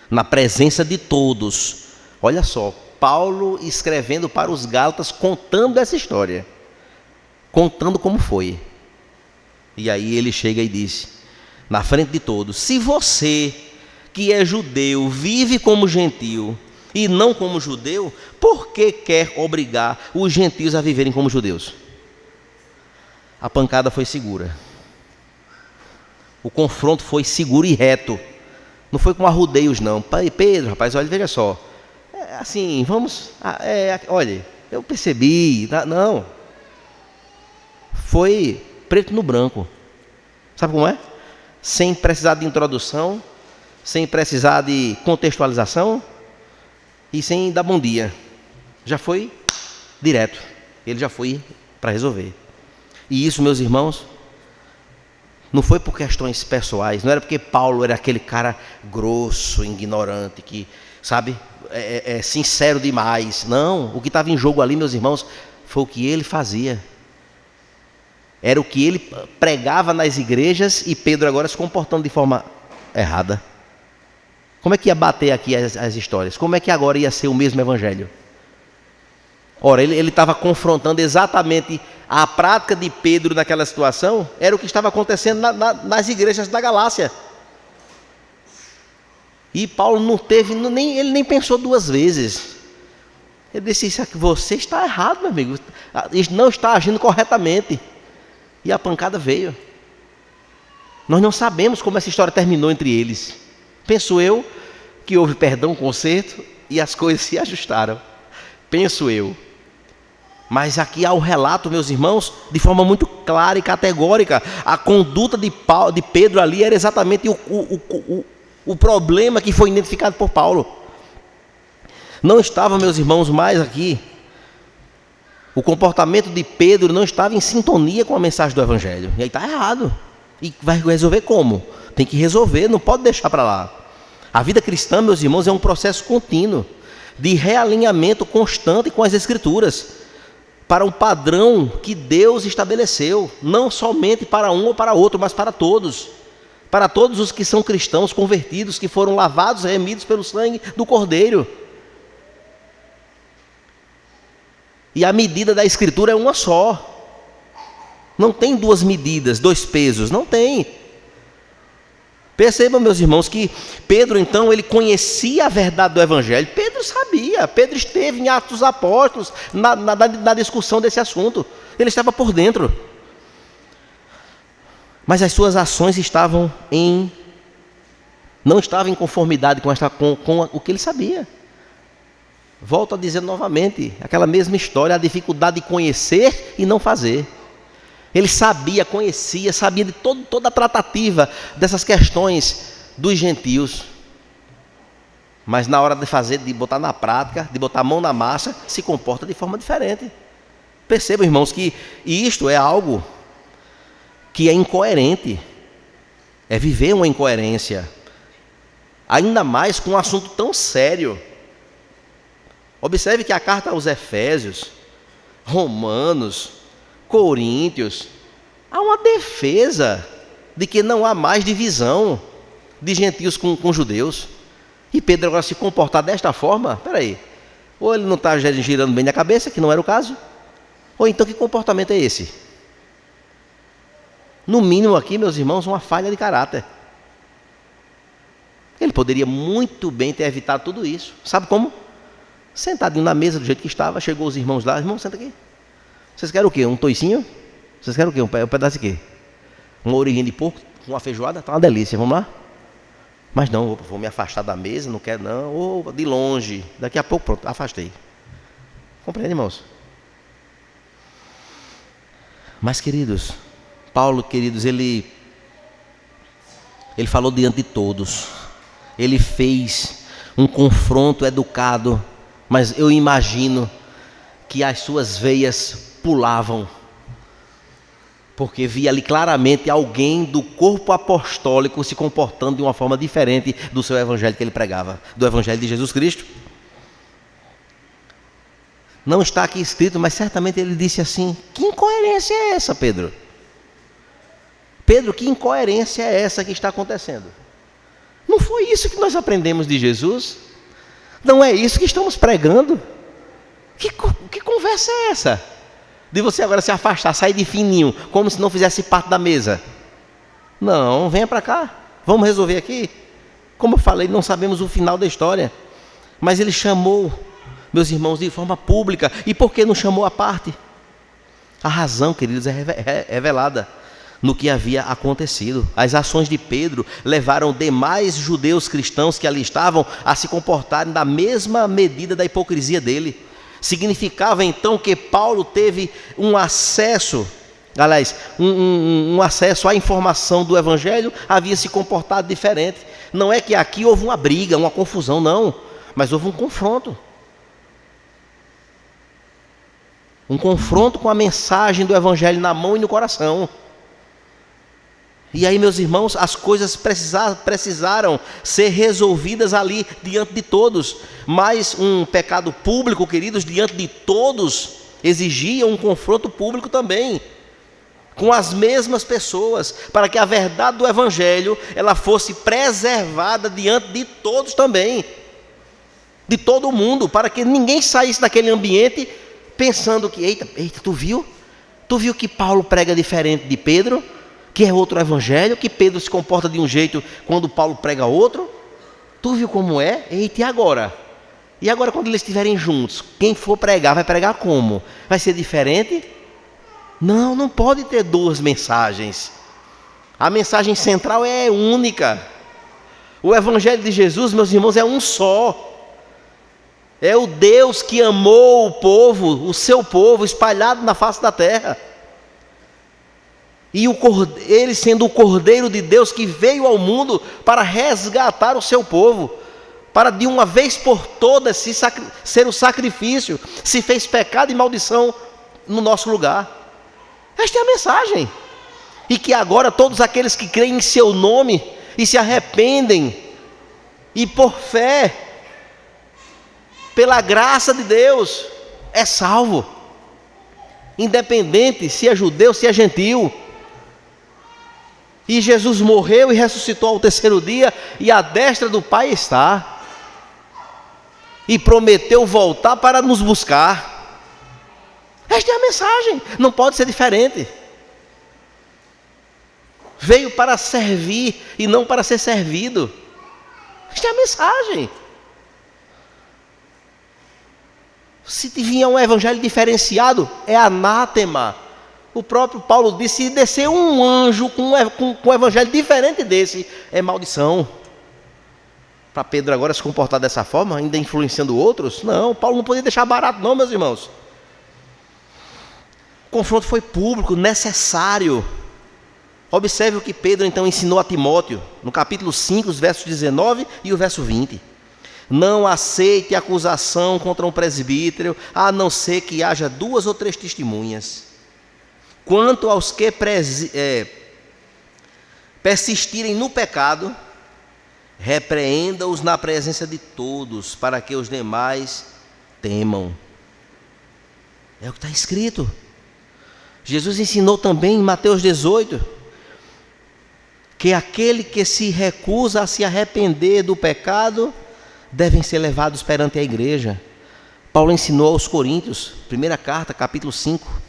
na presença de todos, olha só, Paulo escrevendo para os Gálatas, contando essa história, contando como foi. E aí ele chega e diz, na frente de todos, se você que é judeu vive como gentio e não como judeu, por que quer obrigar os gentios a viverem como judeus? A pancada foi segura, o confronto foi seguro e reto, não foi com arrudeios não. Pedro, rapaz, olha, veja só, assim, olha, eu percebi, não, foi preto no branco, sabe como é? Sem precisar de introdução, sem precisar de contextualização e sem dar bom dia, já foi direto, ele já foi para resolver. E isso, meus irmãos, não foi por questões pessoais, não era porque Paulo era aquele cara grosso, ignorante, que, sabe, sincero demais. Não, o que estava em jogo ali, meus irmãos, foi o que ele fazia. Era o que ele pregava nas igrejas e Pedro agora se comportando de forma errada. Como é que ia bater aqui as histórias? Como é que agora ia ser o mesmo evangelho? Ora, ele estava confrontando exatamente a prática de Pedro naquela situação, era o que estava acontecendo nas igrejas da Galácia. E Paulo não teve, ele nem pensou duas vezes. Ele disse, você está errado, meu amigo, não está agindo corretamente. E a pancada veio. Nós não sabemos como essa história terminou entre eles. Penso eu que houve perdão, conserto e as coisas se ajustaram. Penso eu. Mas aqui há o relato, meus irmãos, de forma muito clara e categórica. A conduta de Pedro ali era exatamente o problema que foi identificado por Paulo. Não estava, meus irmãos, mais aqui. O comportamento de Pedro não estava em sintonia com a mensagem do Evangelho. E aí está errado. E vai resolver como? Tem que resolver, não pode deixar para lá. A vida cristã, meus irmãos, é um processo contínuo de realinhamento constante com as Escrituras, para o padrão que Deus estabeleceu, não somente para um ou para outro, mas para todos os que são cristãos convertidos, que foram lavados, remidos pelo sangue do Cordeiro. E a medida da Escritura é uma só. Não tem duas medidas, dois pesos, não tem. Percebam, meus irmãos, que Pedro, então, ele conhecia a verdade do Evangelho. Pedro sabia, Pedro esteve em Atos dos Apóstolos, na discussão desse assunto. Ele estava por dentro. Mas as suas ações não estavam em conformidade com o que ele sabia. Volto a dizer novamente, aquela mesma história, a dificuldade de conhecer e não fazer. Ele sabia, conhecia, sabia de toda a tratativa dessas questões dos gentios. Mas na hora de fazer, de botar na prática, de botar a mão na massa, se comporta de forma diferente. Percebam, irmãos, que isto é algo que é incoerente. É viver uma incoerência. Ainda mais com um assunto tão sério. Observe que a carta aos Efésios, Romanos, Coríntios, há uma defesa de que não há mais divisão de gentios com judeus. E Pedro agora se comportar desta forma, peraí, ou ele não está girando bem na cabeça, que não era o caso, ou então que comportamento é esse? No mínimo aqui, meus irmãos, uma falha de caráter. Ele poderia muito bem ter evitado tudo isso. Sabe como? Sentadinho na mesa do jeito que estava, chegou os irmãos lá, irmão, senta aqui. Vocês querem o quê? Um toicinho? Vocês querem o quê? Um pedaço de quê? Uma orelhinha de porco, uma feijoada? Tá uma delícia, vamos lá? Mas não, vou me afastar da mesa, não quero não. Ou de longe, daqui a pouco, pronto, afastei. Compreende, irmãos? Mas, queridos, Paulo, queridos, ele falou diante de todos. Ele fez um confronto educado, mas eu imagino que as suas veias pulavam, porque via ali claramente alguém do corpo apostólico se comportando de uma forma diferente do seu evangelho que ele pregava, do evangelho de Jesus Cristo. Não está aqui escrito, mas certamente ele disse assim: que incoerência é essa, Pedro? Pedro, que incoerência é essa que está acontecendo? Não foi isso que nós aprendemos de Jesus? Não é isso que estamos pregando? Que conversa é essa? De você agora se afastar, sair de fininho, como se não fizesse parte da mesa. Não, venha para cá, vamos resolver aqui. Como eu falei, não sabemos o final da história. Mas ele chamou, meus irmãos, de forma pública. E por que não chamou à parte? A razão, queridos, é revelada no que havia acontecido. As ações de Pedro levaram demais judeus cristãos que ali estavam a se comportarem da mesma medida da hipocrisia dele. Significava então que Paulo teve um acesso, aliás, um acesso à informação do Evangelho, havia se comportado diferente. Não é que aqui houve uma briga, uma confusão, não, mas houve um confronto. Um confronto com a mensagem do Evangelho na mão e no coração. E aí, meus irmãos, as coisas precisaram ser resolvidas ali diante de todos. Mas um pecado público, queridos, diante de todos, exigia um confronto público também, com as mesmas pessoas, para que a verdade do Evangelho ela fosse preservada diante de todos também, de todo mundo, para que ninguém saísse daquele ambiente pensando que, eita, tu viu? Tu viu que Paulo prega diferente de Pedro? Que é outro evangelho, que Pedro se comporta de um jeito quando Paulo prega outro. Tu viu como é? Eita, e agora? E agora quando eles estiverem juntos, quem for pregar, vai pregar como? Vai ser diferente? Não, não pode ter duas mensagens. A mensagem central é única. O evangelho de Jesus, meus irmãos, é um só. É o Deus que amou o povo, o seu povo, espalhado na face da terra. E ele sendo o Cordeiro de Deus que veio ao mundo para resgatar o seu povo, para de uma vez por todas ser o sacrifício, se fez pecado e maldição no nosso lugar. Esta é a mensagem. E que agora todos aqueles que creem em seu nome e se arrependem, e por fé, pela graça de Deus, é salvo. Independente se é judeu, se é gentil. E Jesus morreu e ressuscitou ao terceiro dia, e à destra do Pai está. E prometeu voltar para nos buscar. Esta é a mensagem, não pode ser diferente. Veio para servir e não para ser servido. Esta é a mensagem. Se vier um evangelho diferenciado, é anátema. O próprio Paulo disse: se descer um anjo com um evangelho diferente desse, é maldição. Para Pedro agora se comportar dessa forma, ainda influenciando outros? Não, Paulo não podia deixar barato não, meus irmãos. O confronto foi público, necessário. Observe o que Pedro então ensinou a Timóteo, no capítulo 5, os versos 19 e o verso 20. Não aceite acusação contra um presbítero, a não ser que haja 2 ou 3 testemunhas. Quanto aos que persistirem no pecado, repreenda-os na presença de todos, para que os demais temam. É o que está escrito. Jesus ensinou também em Mateus 18, que aquele que se recusa a se arrepender do pecado, devem ser levados perante a igreja. Paulo ensinou aos Coríntios, primeira carta, capítulo 5,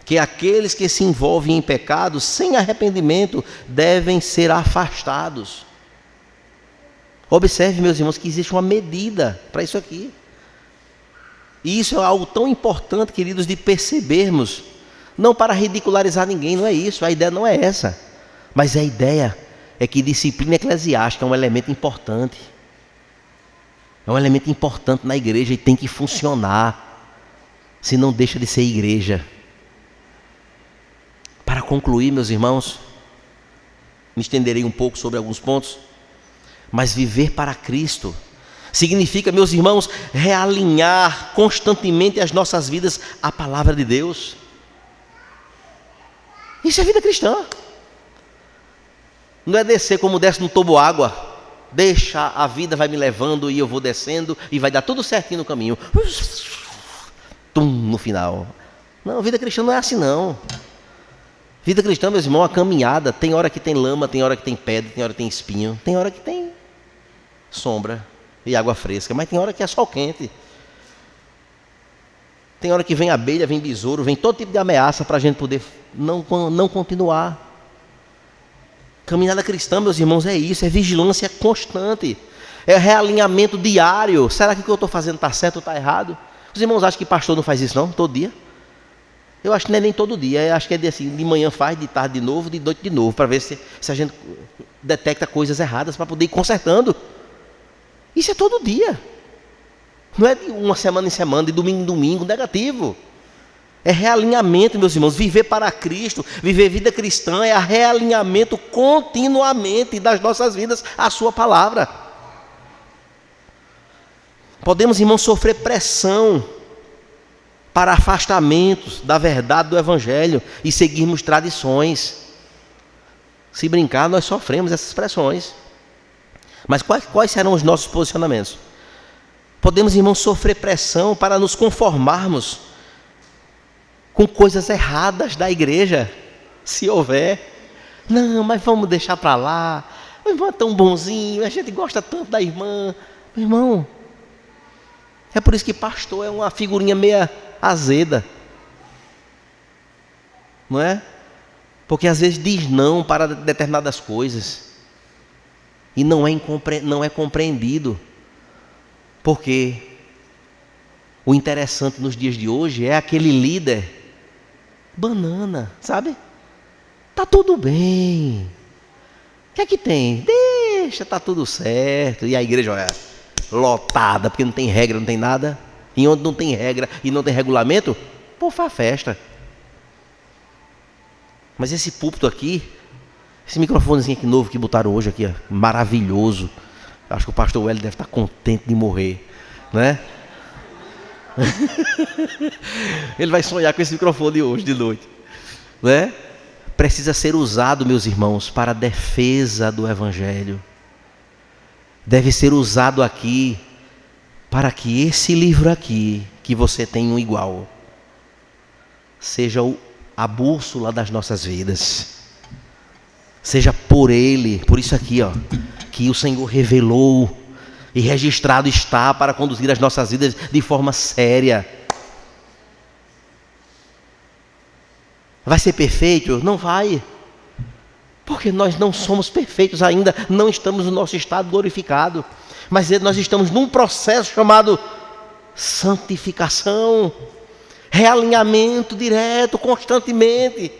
que aqueles que se envolvem em pecado sem arrependimento devem ser afastados. Observe, meus irmãos, que existe uma medida para isso aqui. E isso é algo tão importante, queridos, de percebermos. Não para ridicularizar ninguém, não é isso, a ideia não é essa. Mas a ideia é que disciplina eclesiástica é um elemento importante. É um elemento importante na igreja e tem que funcionar. Se não deixa de ser igreja. Para concluir, meus irmãos, me estenderei um pouco sobre alguns pontos. Mas viver para Cristo significa, meus irmãos, realinhar constantemente as nossas vidas à palavra de Deus. Isso é vida cristã. Não é descer como desce no toboágua. Deixa, a vida vai me levando e eu vou descendo e vai dar tudo certinho no caminho. Tum, no final. Não, vida cristã não é assim não. Vida cristã, meus irmãos, é uma caminhada. Tem hora que tem lama, tem hora que tem pedra, tem hora que tem espinho, tem hora que tem sombra e água fresca, mas tem hora que é sol quente. Tem hora que vem abelha, vem besouro, vem todo tipo de ameaça para a gente poder não continuar. Caminhada cristã, meus irmãos, é isso, é vigilância constante, é realinhamento diário. Será que o que eu estou fazendo está certo ou está errado? Os irmãos acham que pastor não faz isso não, todo dia? Eu acho que não é nem todo dia, eu acho que é assim, de manhã faz, de tarde de novo, de noite de novo, para ver se a gente detecta coisas erradas, para poder ir consertando. Isso é todo dia. Não é de uma semana em semana, de domingo em domingo, negativo. É realinhamento, meus irmãos. Viver para Cristo, viver vida cristã é realinhamento continuamente das nossas vidas à sua palavra. Podemos, irmãos, sofrer pressão para afastamentos da verdade do Evangelho e seguirmos tradições. Se brincar, nós sofremos essas pressões. Mas quais serão os nossos posicionamentos? Podemos, irmãos, sofrer pressão para nos conformarmos com coisas erradas da igreja, se houver. Não, mas vamos deixar para lá. O irmão é tão bonzinho, a gente gosta tanto da irmã. Meu irmão, é por isso que pastor é uma figurinha meia azeda. Não é? Porque às vezes diz não para determinadas coisas. E não é compreendido. Porque o interessante nos dias de hoje é aquele líder banana, sabe? Tá tudo bem. O que é que tem? Deixa, tá tudo certo. E a igreja, olha, lotada, porque não tem regra, não tem nada. E onde não tem regra e não tem regulamento, pô, faz festa. Mas esse púlpito aqui, esse microfonezinho aqui novo que botaram hoje aqui, ó, maravilhoso. Acho que o pastor Hélio deve estar contente de morrer, né? Ele vai sonhar com esse microfone hoje de noite, né? Precisa ser usado, meus irmãos, para a defesa do Evangelho. Deve ser usado aqui para que esse livro aqui, que você tem um igual, seja a bússola das nossas vidas. Seja por ele, por isso aqui, ó, que o Senhor revelou e registrado está para conduzir as nossas vidas de forma séria. Vai ser perfeito? Não vai. Porque nós não somos perfeitos ainda, não estamos no nosso estado glorificado. Mas nós estamos num processo chamado santificação, realinhamento direto, constantemente.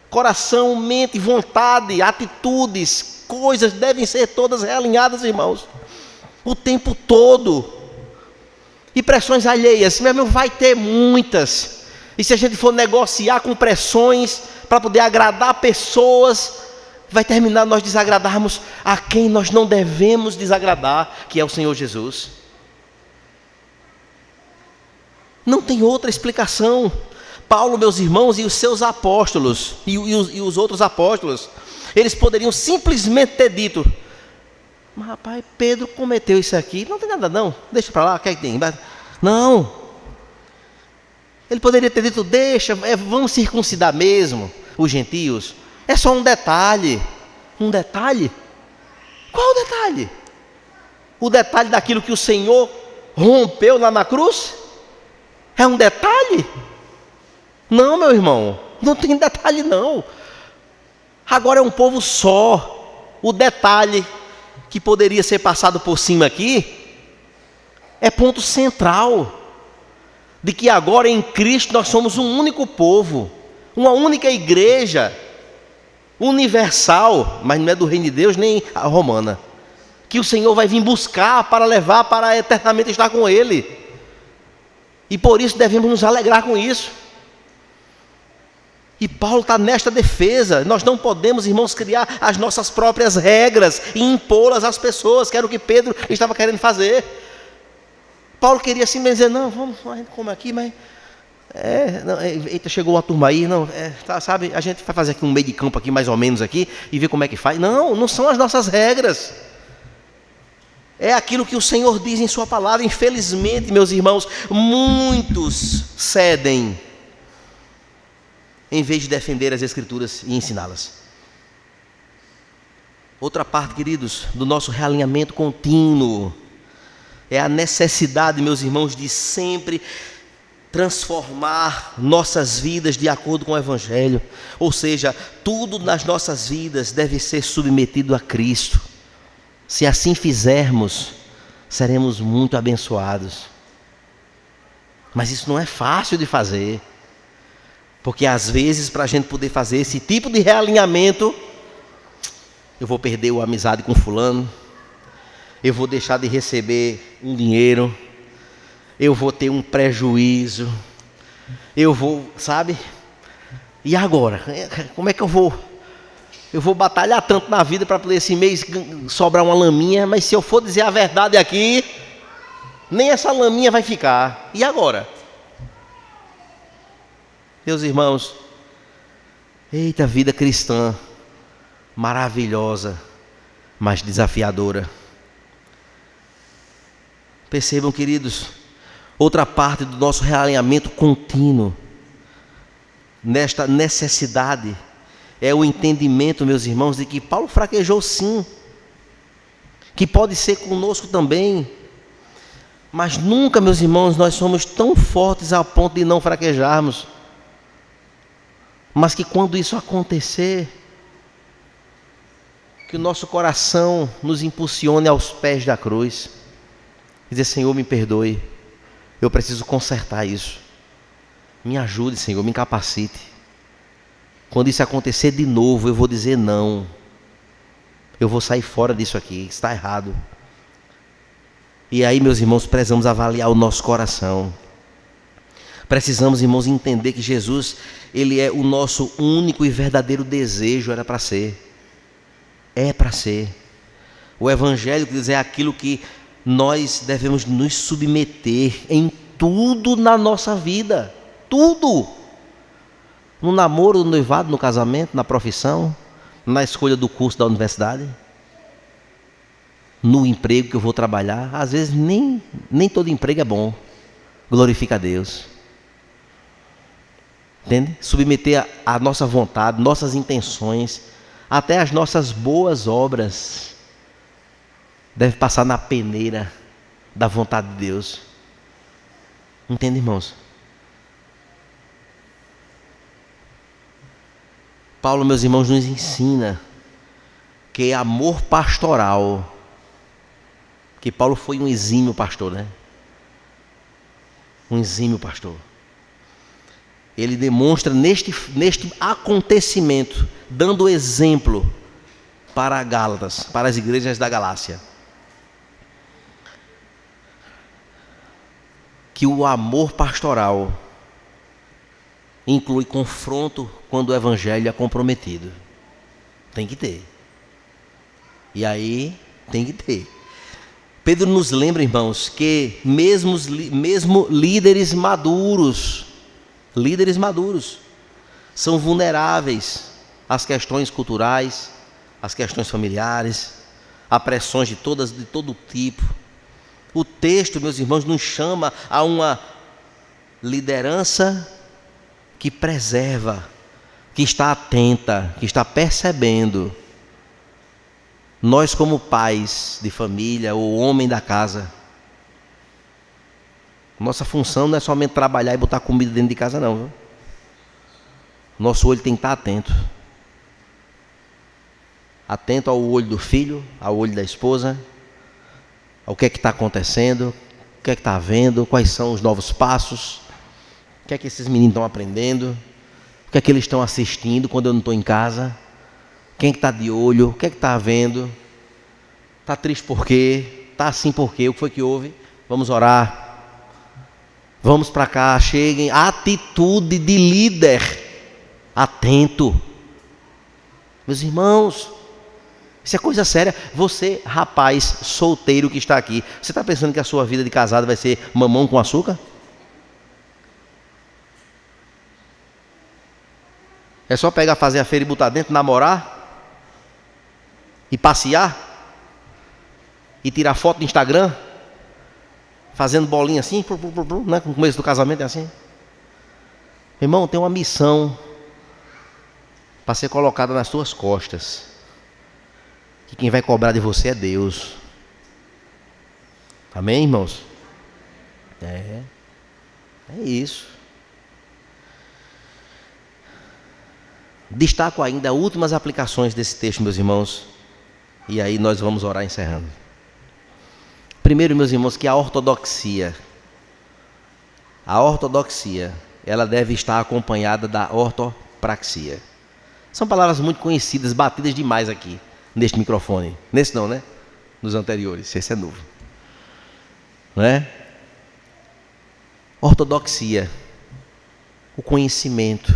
Coração, mente, vontade, atitudes, coisas devem ser todas realinhadas, irmãos. O tempo todo. E pressões alheias, meu irmão, vai ter muitas. E se a gente for negociar com pressões para poder agradar pessoas, vai terminar nós desagradarmos a quem nós não devemos desagradar, que é o Senhor Jesus. Não tem outra explicação. Paulo, meus irmãos, e os seus apóstolos, e os outros apóstolos, eles poderiam simplesmente ter dito: mas rapaz, Pedro cometeu isso aqui, não tem nada não, deixa para lá, o que é que tem? Não. Ele poderia ter dito: deixa, vamos circuncidar mesmo os gentios. É só um detalhe. Um detalhe? Qual o detalhe? O detalhe daquilo que o Senhor rompeu lá na cruz? É um detalhe? Não, meu irmão, não tem detalhe não. Agora é um povo só. O detalhe que poderia ser passado por cima aqui é ponto central de que agora em Cristo nós somos um único povo, uma única igreja universal, mas não é do reino de Deus nem a romana, que o Senhor vai vir buscar para levar para eternamente estar com Ele. E por isso devemos nos alegrar com isso. E Paulo está nesta defesa. Nós não podemos, irmãos, criar as nossas próprias regras e impô-las às pessoas, que era o que Pedro estava querendo fazer. Paulo queria simplesmente dizer: não, vamos, a gente come aqui, mas eita, chegou uma turma aí, não, sabe, a gente vai fazer aqui um meio de campo aqui, mais ou menos aqui, e ver como é que faz. Não, não são as nossas regras. É aquilo que o Senhor diz em sua palavra. Infelizmente, meus irmãos, muitos cedem em vez de defender as Escrituras e ensiná-las. Outra parte, queridos, do nosso realinhamento contínuo é a necessidade, meus irmãos, de sempre transformar nossas vidas de acordo com o Evangelho. Ou seja, tudo nas nossas vidas deve ser submetido a Cristo. Se assim fizermos, seremos muito abençoados. Mas isso não é fácil de fazer. Porque às vezes, para a gente poder fazer esse tipo de realinhamento, eu vou perder a amizade com fulano, eu vou deixar de receber um dinheiro, eu vou ter um prejuízo, eu vou, sabe? E agora? Como é que eu vou? Eu vou batalhar tanto na vida para poder esse mês sobrar uma laminha, mas se eu for dizer a verdade aqui, nem essa laminha vai ficar. E agora? Meus irmãos, eita vida cristã, maravilhosa, mas desafiadora. Percebam, queridos, outra parte do nosso realinhamento contínuo, nesta necessidade, é o entendimento, meus irmãos, de que Paulo fraquejou sim, que pode ser conosco também, mas nunca, meus irmãos, nós somos tão fortes ao ponto de não fraquejarmos. Mas que quando isso acontecer, que o nosso coração nos impulsione aos pés da cruz, dizer: Senhor, me perdoe, eu preciso consertar isso, me ajude, Senhor, me capacite. Quando isso acontecer de novo, eu vou dizer não, eu vou sair fora disso aqui, está errado. E aí, meus irmãos, precisamos avaliar o nosso coração, Precisamos, irmãos, entender que Jesus, Ele é o nosso único e verdadeiro desejo, era para ser. É para ser. O Evangelho, quer dizer, é aquilo que nós devemos nos submeter em tudo na nossa vida. Tudo. No namoro, no noivado, no casamento, na profissão, na escolha do curso da universidade, no emprego que eu vou trabalhar. Às vezes nem todo emprego é bom. Glorifica a Deus. Entende? Submeter a nossa vontade, nossas intenções, até as nossas boas obras, deve passar na peneira da vontade de Deus. Entende, irmãos? Paulo, meus irmãos, nos ensina que é amor pastoral. Que Paulo foi um exímio pastor, né? Um exímio pastor. Ele demonstra neste acontecimento, dando exemplo para Gálatas, para as igrejas da Galácia, que o amor pastoral inclui confronto quando o evangelho é comprometido. Tem que ter. E aí, tem que ter. Pedro nos lembra, irmãos, que mesmo líderes maduros são vulneráveis às questões culturais, às questões familiares, a pressões de todo tipo. O texto, meus irmãos, nos chama a uma liderança que preserva, que está atenta, que está percebendo. Nós, como pais de família ou homem da casa, nossa função não é somente trabalhar e botar comida dentro de casa, não, viu? Nosso olho tem que estar atento. Atento ao olho do filho, ao olho da esposa, ao que é que está acontecendo, o que é que está havendo, quais são os novos passos, o que é que esses meninos estão aprendendo, o que é que eles estão assistindo quando eu não estou em casa, quem é que está de olho, o que é que está havendo, está triste por quê, está assim por quê, o que foi que houve, vamos orar. Vamos para cá, cheguem. Atitude de líder atento. Meus irmãos, isso é coisa séria. Você, rapaz solteiro que está aqui, você está pensando que a sua vida de casado vai ser mamão com açúcar? É só pegar, fazer a feira e botar dentro, namorar e passear e tirar foto no Instagram, fazendo bolinha assim, né? No começo do casamento é assim. Irmão, tem uma missão para ser colocada nas suas costas, que quem vai cobrar de você é Deus. Amém, irmãos? É isso. Destaco ainda últimas aplicações desse texto, meus irmãos, e aí nós vamos orar encerrando. Primeiro, meus irmãos, que a ortodoxia, ela deve estar acompanhada da ortopraxia. São palavras muito conhecidas, batidas demais aqui, neste microfone. Nesse não, né? Nos anteriores, esse é novo. Não é? Ortodoxia, o conhecimento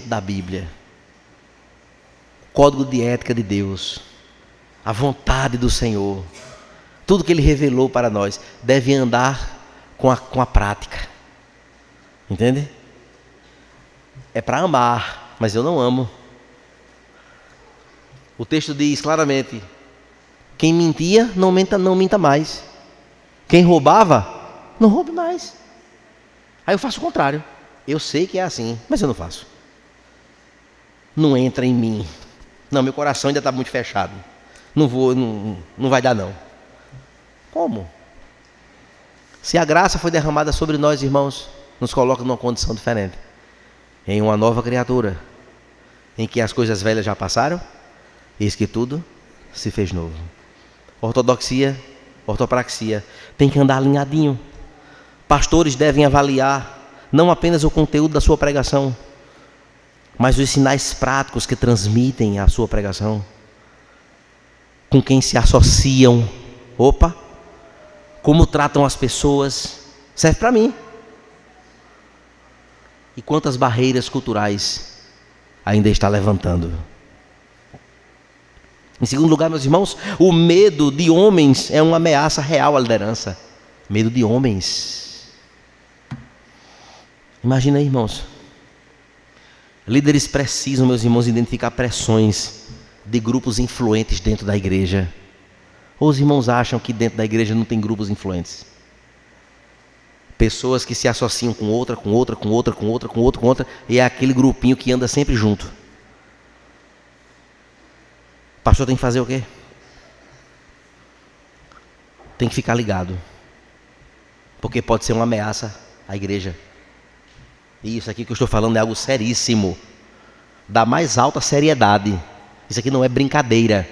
da Bíblia, o código de ética de Deus, a vontade do Senhor, tudo que Ele revelou para nós, deve andar com a prática. Entende? É para amar, mas eu não amo. O texto diz claramente: quem mentia, não minta mais. Quem roubava, não roube mais. Aí eu faço o contrário. Eu sei que é assim, mas eu não faço. Não entra em mim. Não, meu coração ainda está muito fechado. Não vai dar não. Como? Se a graça foi derramada sobre nós, irmãos, nos coloca numa condição diferente. Em uma nova criatura, em que as coisas velhas já passaram, eis que tudo se fez novo. Ortodoxia, ortopraxia, tem que andar alinhadinho. Pastores devem avaliar não apenas o conteúdo da sua pregação, mas os sinais práticos que transmitem a sua pregação. Com quem se associam, como tratam as pessoas, serve para mim. E quantas barreiras culturais ainda está levantando. Em segundo lugar, meus irmãos, o medo de homens é uma ameaça real à liderança. Medo de homens. Imagina aí, irmãos. Líderes precisam, meus irmãos, identificar pressões de grupos influentes dentro da igreja. Ou os irmãos acham que dentro da igreja não tem grupos influentes? Pessoas que se associam com outra, e é aquele grupinho que anda sempre junto. O pastor tem que fazer o quê? Tem que ficar ligado. Porque pode ser uma ameaça à igreja. E isso aqui que eu estou falando é algo seríssimo. Da mais alta seriedade. Isso aqui não é brincadeira.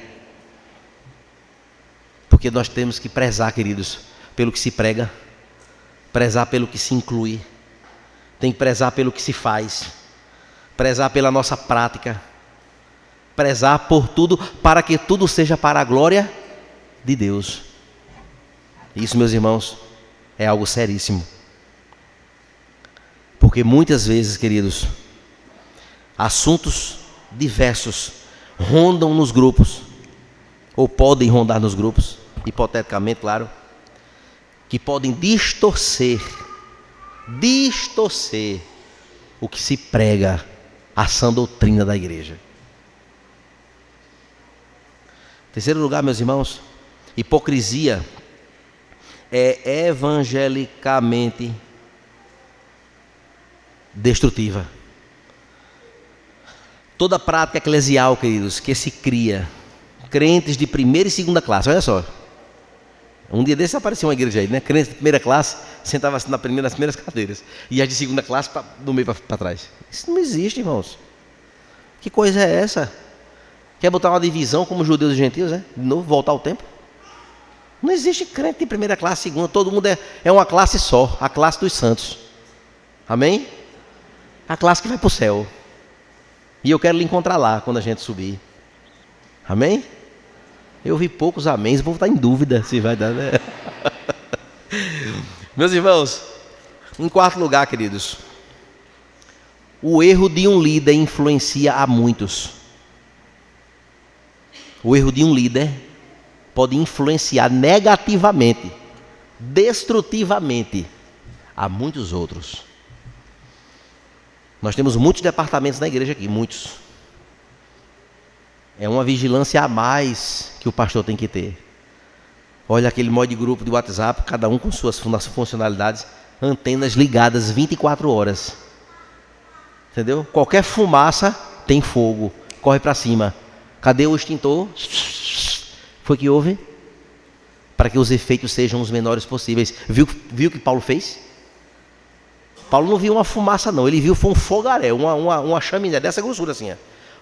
Porque nós temos que prezar, queridos, pelo que se prega. Prezar pelo que se inclui. Tem que prezar pelo que se faz. Prezar pela nossa prática. Prezar por tudo, para que tudo seja para a glória de Deus. Isso, meus irmãos, é algo seríssimo. Porque muitas vezes, queridos, assuntos diversos rondam nos grupos, ou podem rondar nos grupos, hipoteticamente, claro, que podem distorcer o que se prega, a sã doutrina da igreja. Terceiro lugar, meus irmãos, hipocrisia é evangelicamente destrutiva. Toda prática eclesial, queridos, que se cria, crentes de primeira e segunda classe, olha só. Um dia desses apareceu uma igreja aí, né? Crentes de primeira classe, sentava-se nas primeiras cadeiras. E as de segunda classe, do meio para trás. Isso não existe, irmãos. Que coisa é essa? Quer botar uma divisão como judeus e gentios, né? De novo, voltar ao tempo? Não existe crente de primeira classe, segunda. Todo mundo é uma classe só. A classe dos santos. Amém? A classe que vai para o céu. E eu quero lhe encontrar lá, quando a gente subir. Amém? Eu vi poucos améns, vou estar em dúvida se vai dar, né? Meus irmãos, em quarto lugar, queridos, o erro de um líder influencia a muitos. O erro de um líder pode influenciar negativamente, destrutivamente, a muitos outros. Nós temos muitos departamentos na igreja aqui, muitos. É uma vigilância a mais que o pastor tem que ter. Olha aquele monte de grupo de WhatsApp, cada um com suas funcionalidades, antenas ligadas 24 horas. Entendeu? Qualquer fumaça tem fogo, corre para cima. Cadê o extintor? Foi que houve? Para que os efeitos sejam os menores possíveis. Viu o que Paulo fez? Paulo não viu uma fumaça não, ele viu foi um fogaréu, uma chaminé dessa grossura assim,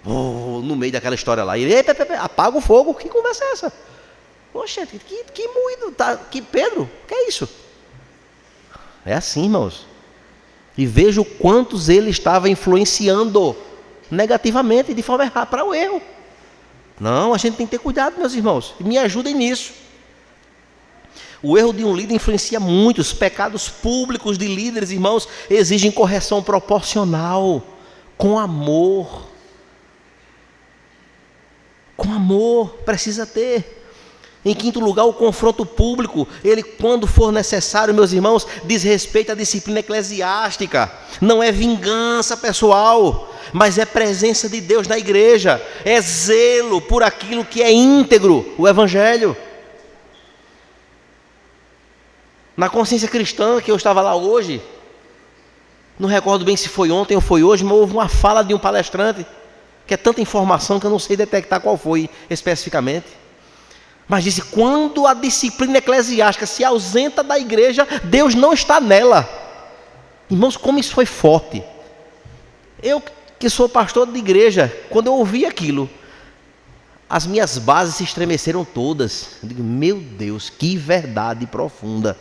no meio daquela história lá. Ele, apaga o fogo, que conversa é essa? Poxa, que moído, tá, que Pedro, que é isso? É assim, irmãos. E veja o quantos ele estava influenciando negativamente, de forma errada, para o erro. Não, a gente tem que ter cuidado, meus irmãos, e me ajudem nisso. O erro de um líder influencia muito. Os pecados públicos de líderes, irmãos, exigem correção proporcional, com amor. Com amor, precisa ter. Em quinto lugar, o confronto público, ele, quando for necessário, meus irmãos, diz respeito à disciplina eclesiástica. Não é vingança pessoal, mas é presença de Deus na igreja. É zelo por aquilo que é íntegro, o evangelho. Na consciência cristã, que eu estava lá hoje, não recordo bem se foi ontem ou foi hoje, mas houve uma fala de um palestrante, que é tanta informação que eu não sei detectar qual foi especificamente. Mas disse, quando a disciplina eclesiástica se ausenta da igreja, Deus não está nela. Irmãos, como isso foi forte. Eu, que sou pastor de igreja, quando eu ouvi aquilo, as minhas bases se estremeceram todas. Eu digo, meu Deus, que verdade profunda.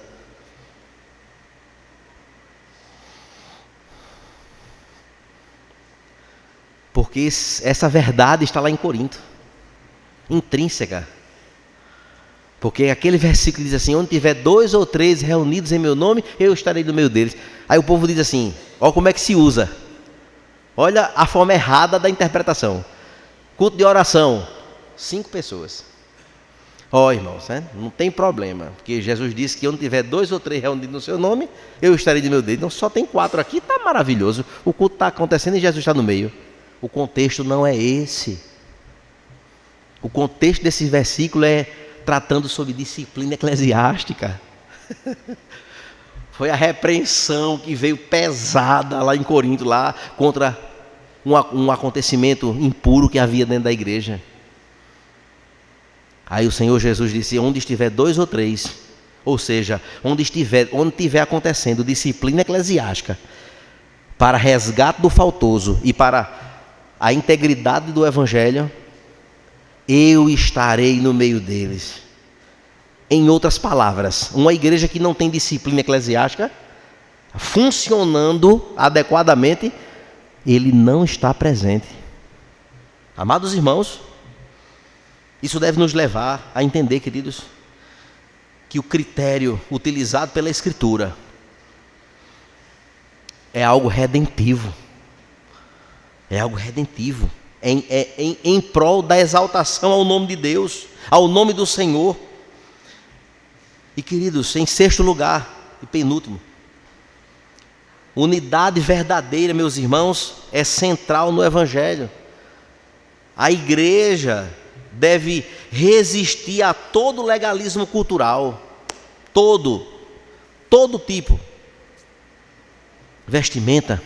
Porque essa verdade está lá em Corinto, intrínseca. Porque aquele versículo diz assim: onde tiver 2 ou 3 reunidos em meu nome, eu estarei no meio deles. Aí o povo diz assim: olha como é que se usa. Olha a forma errada da interpretação. Culto de oração, 5 pessoas. Ó, irmãos, né? Não tem problema, porque Jesus disse que onde tiver 2 ou 3 reunidos no seu nome, eu estarei no meu dedo. Então só tem 4 aqui, está maravilhoso. O culto está acontecendo e Jesus está no meio. O contexto não é esse. O contexto desse versículo é tratando sobre disciplina eclesiástica. Foi a repreensão que veio pesada lá em Corinto, lá contra um acontecimento impuro que havia dentro da igreja. Aí o Senhor Jesus disse: onde estiver 2 ou 3, ou seja, onde estiver acontecendo disciplina eclesiástica para resgate do faltoso e para a integridade do evangelho, eu estarei no meio deles. Em outras palavras, uma igreja que não tem disciplina eclesiástica funcionando adequadamente, ele não está presente. Amados irmãos, isso deve nos levar a entender, queridos, que o critério utilizado pela Escritura é algo redentivo. É algo redentivo. Em prol da exaltação ao nome de Deus, ao nome do Senhor. E queridos, em sexto lugar e penúltimo, unidade verdadeira, meus irmãos, é central no Evangelho. A igreja deve resistir a todo legalismo cultural, todo tipo, vestimenta,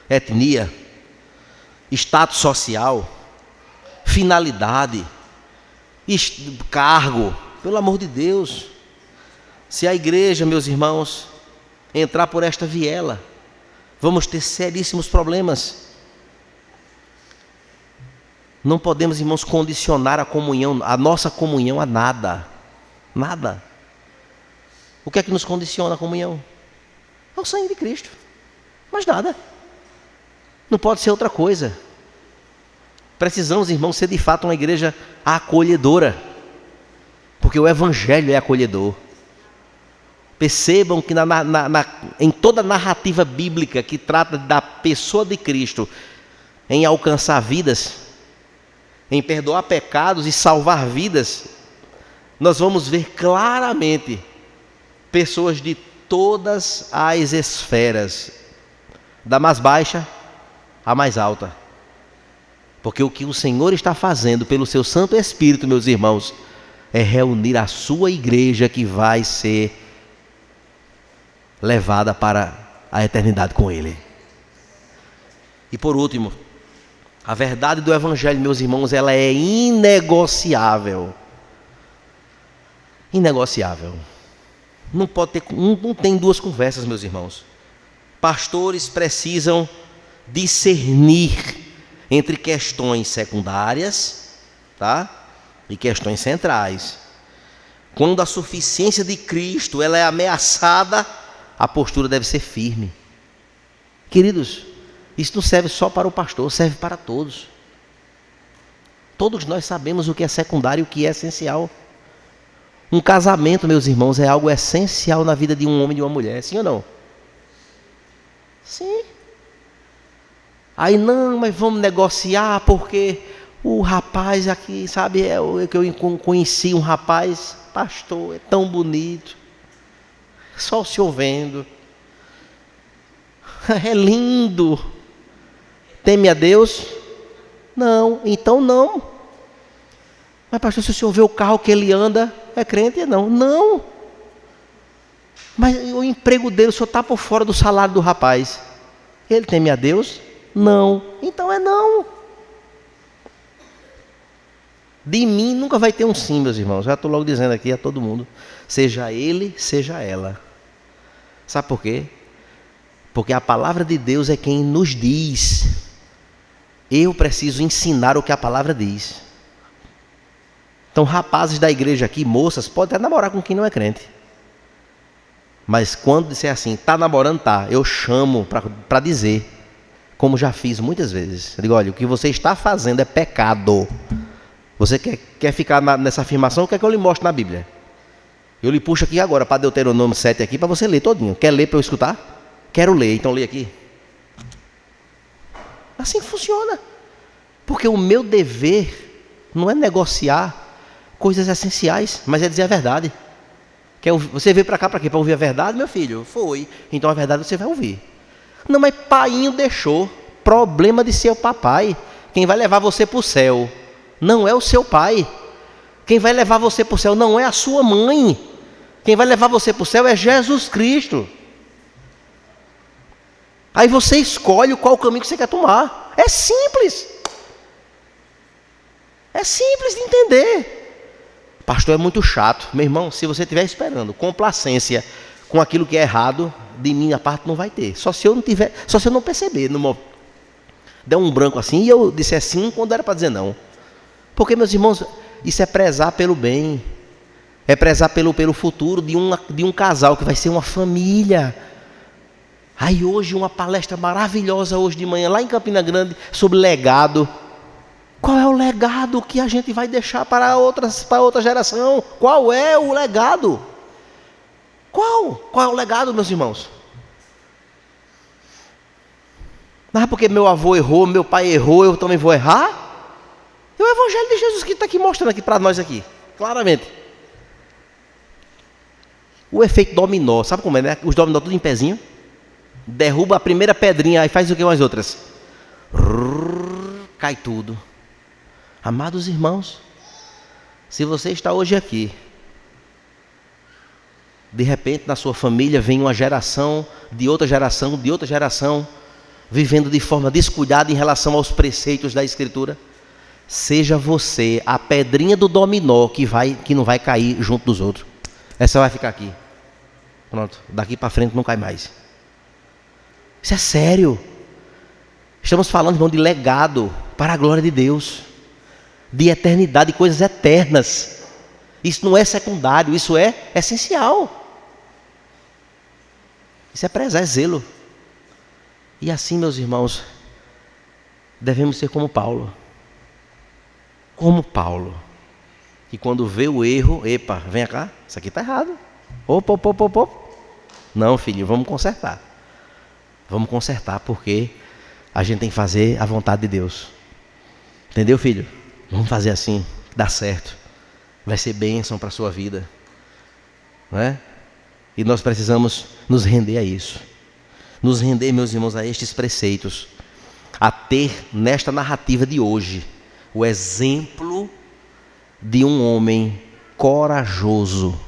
etnia, status social, finalidade, cargo, pelo amor de Deus. Se a igreja, meus irmãos, entrar por esta viela, vamos ter seríssimos problemas. Não podemos, irmãos, condicionar a nossa comunhão a nada. Nada. O que é que nos condiciona a comunhão? É o sangue de Cristo. Mais nada. Não pode ser outra coisa. Precisamos, irmãos, ser de fato uma igreja acolhedora. Porque o Evangelho é acolhedor. Percebam que em toda a narrativa bíblica que trata da pessoa de Cristo, em alcançar vidas, em perdoar pecados e salvar vidas, nós vamos ver claramente pessoas de todas as esferas, da mais baixa à mais alta. Porque o que o Senhor está fazendo pelo seu Santo Espírito, meus irmãos, é reunir a sua igreja que vai ser levada para a eternidade com Ele. E por último, a verdade do Evangelho, meus irmãos, ela é inegociável. Inegociável. Não tem duas conversas, meus irmãos. Pastores precisam discernir entre questões secundárias, tá? E questões centrais. Quando a suficiência de Cristo ela é ameaçada, a postura deve ser firme. Queridos, isso não serve só para o pastor, serve para todos. Todos nós sabemos o que é secundário e o que é essencial. Um casamento, meus irmãos, é algo essencial na vida de um homem e de uma mulher, sim ou não? Sim. Aí não, mas vamos negociar porque o rapaz aqui, sabe, que eu conheci um rapaz, pastor, é tão bonito. Sol se ouvindo. É lindo. Teme a Deus? Não, então não. Mas pastor, se o senhor vê o carro que ele anda, é crente? Não. Não. Mas o emprego dele, o senhor está por fora do salário do rapaz. Ele teme a Deus? Não. Então é não. De mim nunca vai ter um sim, meus irmãos. Já estou logo dizendo aqui a todo mundo. Seja ele, seja ela. Sabe por quê? Porque a palavra de Deus é quem nos diz. Eu preciso ensinar o que a palavra diz. Então, rapazes da igreja aqui, moças, podem até namorar com quem não é crente. Mas quando disser assim, está namorando, tá, eu chamo para dizer, como já fiz muitas vezes. Eu digo, olha, o que você está fazendo é pecado. Você quer ficar nessa afirmação? O que é que eu lhe mostro na Bíblia? Eu lhe puxo aqui agora para Deuteronômio 7 aqui, para você ler todinho. Quer ler para eu escutar? Quero ler, então lê aqui. Assim funciona. Porque o meu dever não é negociar coisas essenciais, mas é dizer a verdade. Você veio para cá para quê? Para ouvir a verdade, meu filho? Foi. Então a verdade você vai ouvir. Não, mas painho deixou. Problema de seu papai. Quem vai levar você para o céu não é o seu pai. Quem vai levar você para o céu não é a sua mãe. Quem vai levar você para o céu é Jesus Cristo. Aí você escolhe qual caminho que você quer tomar. É simples. É simples de entender. Pastor, é muito chato. Meu irmão, se você estiver esperando complacência com aquilo que é errado, de minha parte não vai ter. Só se eu não perceber, der um branco assim e eu disser sim quando era para dizer não. Porque, meus irmãos, isso é prezar pelo bem. É prezar pelo futuro de um casal que vai ser uma família. Aí hoje uma palestra maravilhosa hoje de manhã lá em Campina Grande sobre legado. Qual é o legado que a gente vai deixar para outra geração? Qual é o legado? Qual é o legado, meus irmãos? Não é porque meu avô errou, meu pai errou, eu também vou errar? É o Evangelho de Jesus que está aqui mostrando aqui para nós aqui, claramente. O efeito dominó, sabe como é, né? Os dominó tudo em pezinho. Derruba a primeira pedrinha, aí faz o que com as outras? Cai tudo. Amados irmãos, se você está hoje aqui, de repente na sua família vem uma geração, de outra geração, vivendo de forma descuidada em relação aos preceitos da Escritura, seja você a pedrinha do dominó que não vai cair junto dos outros. Essa vai ficar aqui. Pronto, daqui para frente não cai mais. Isso é sério. Estamos falando, irmão, de legado para a glória de Deus, de eternidade, de coisas eternas. Isso não é secundário, isso é essencial. Isso é prezar, é zelo. E assim, meus irmãos, devemos ser como Paulo. Como Paulo. Que quando vê o erro, epa, vem cá, isso aqui está errado. Opa. Não, filho, vamos consertar. Vamos consertar porque a gente tem que fazer a vontade de Deus. Entendeu, filho? Vamos fazer assim, dá certo. Vai ser bênção para a sua vida. Não é? E nós precisamos nos render a isso. Nos render, meus irmãos, a estes preceitos. A ter nesta narrativa de hoje o exemplo de um homem corajoso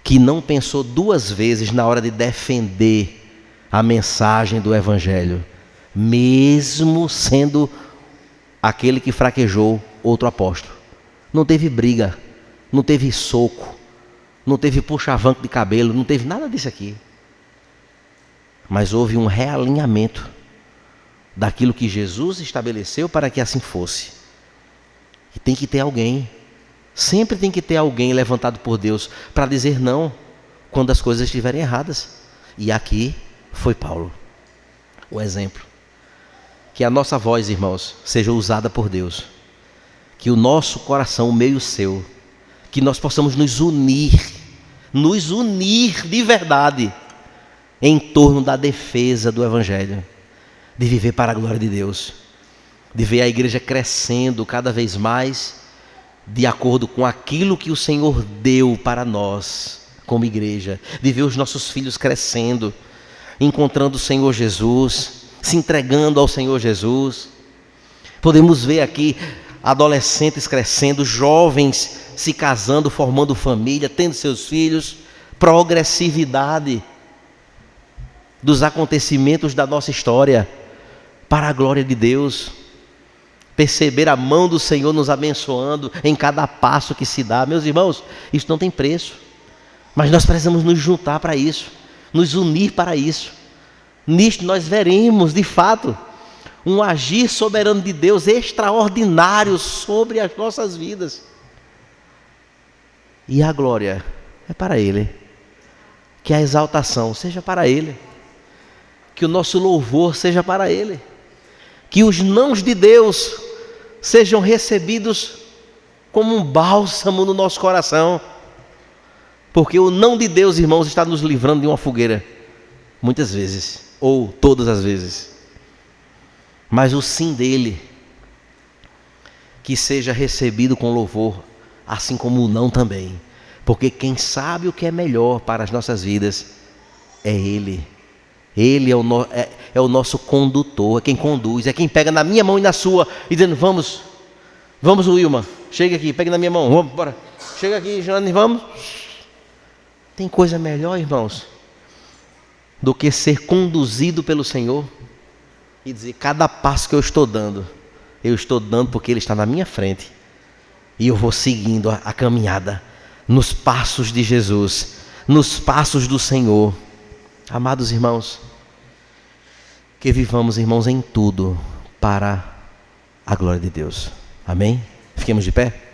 que não pensou duas vezes na hora de defender a mensagem do Evangelho, mesmo sendo aquele que fraquejou outro apóstolo. Não teve briga, não teve soco, não teve puxa-vanco de cabelo, não teve nada disso aqui. Mas houve um realinhamento daquilo que Jesus estabeleceu para que assim fosse. E tem que ter alguém, sempre tem que ter alguém levantado por Deus para dizer não quando as coisas estiverem erradas. E aqui foi Paulo, o exemplo. Que a nossa voz, irmãos, seja usada por Deus. Que o nosso coração, o meu e o seu, que nós possamos nos unir de verdade em torno da defesa do Evangelho, de viver para a glória de Deus, de ver a igreja crescendo cada vez mais de acordo com aquilo que o Senhor deu para nós como igreja, de ver os nossos filhos crescendo, encontrando o Senhor Jesus, se entregando ao Senhor Jesus. Podemos ver aqui adolescentes crescendo, jovens se casando, formando família, tendo seus filhos, progressividade dos acontecimentos da nossa história para a glória de Deus. Perceber a mão do Senhor nos abençoando em cada passo que se dá. Meus irmãos, isso não tem preço, mas nós precisamos nos juntar para isso, nos unir para isso. Nisto nós veremos, de fato, um agir soberano de Deus extraordinário sobre as nossas vidas. E a glória é para Ele. Que a exaltação seja para Ele. Que o nosso louvor seja para Ele. Que os nãos de Deus sejam recebidos como um bálsamo no nosso coração. Porque o não de Deus, irmãos, está nos livrando de uma fogueira, muitas vezes, ou todas as vezes. Mas o sim dele, que seja recebido com louvor, assim como o não também. Porque quem sabe o que é melhor para as nossas vidas é Ele. Ele é o nosso condutor, é quem conduz, é quem pega na minha mão e na sua, e dizendo, vamos Wilma, chega aqui, pegue na minha mão, vamos, bora. Chega aqui, Jane, vamos. Tem coisa melhor, irmãos, do que ser conduzido pelo Senhor e dizer, cada passo que eu estou dando porque Ele está na minha frente. E eu vou seguindo a caminhada nos passos de Jesus, nos passos do Senhor. Amados irmãos, que vivamos, irmãos, em tudo para a glória de Deus. Amém? Fiquemos de pé.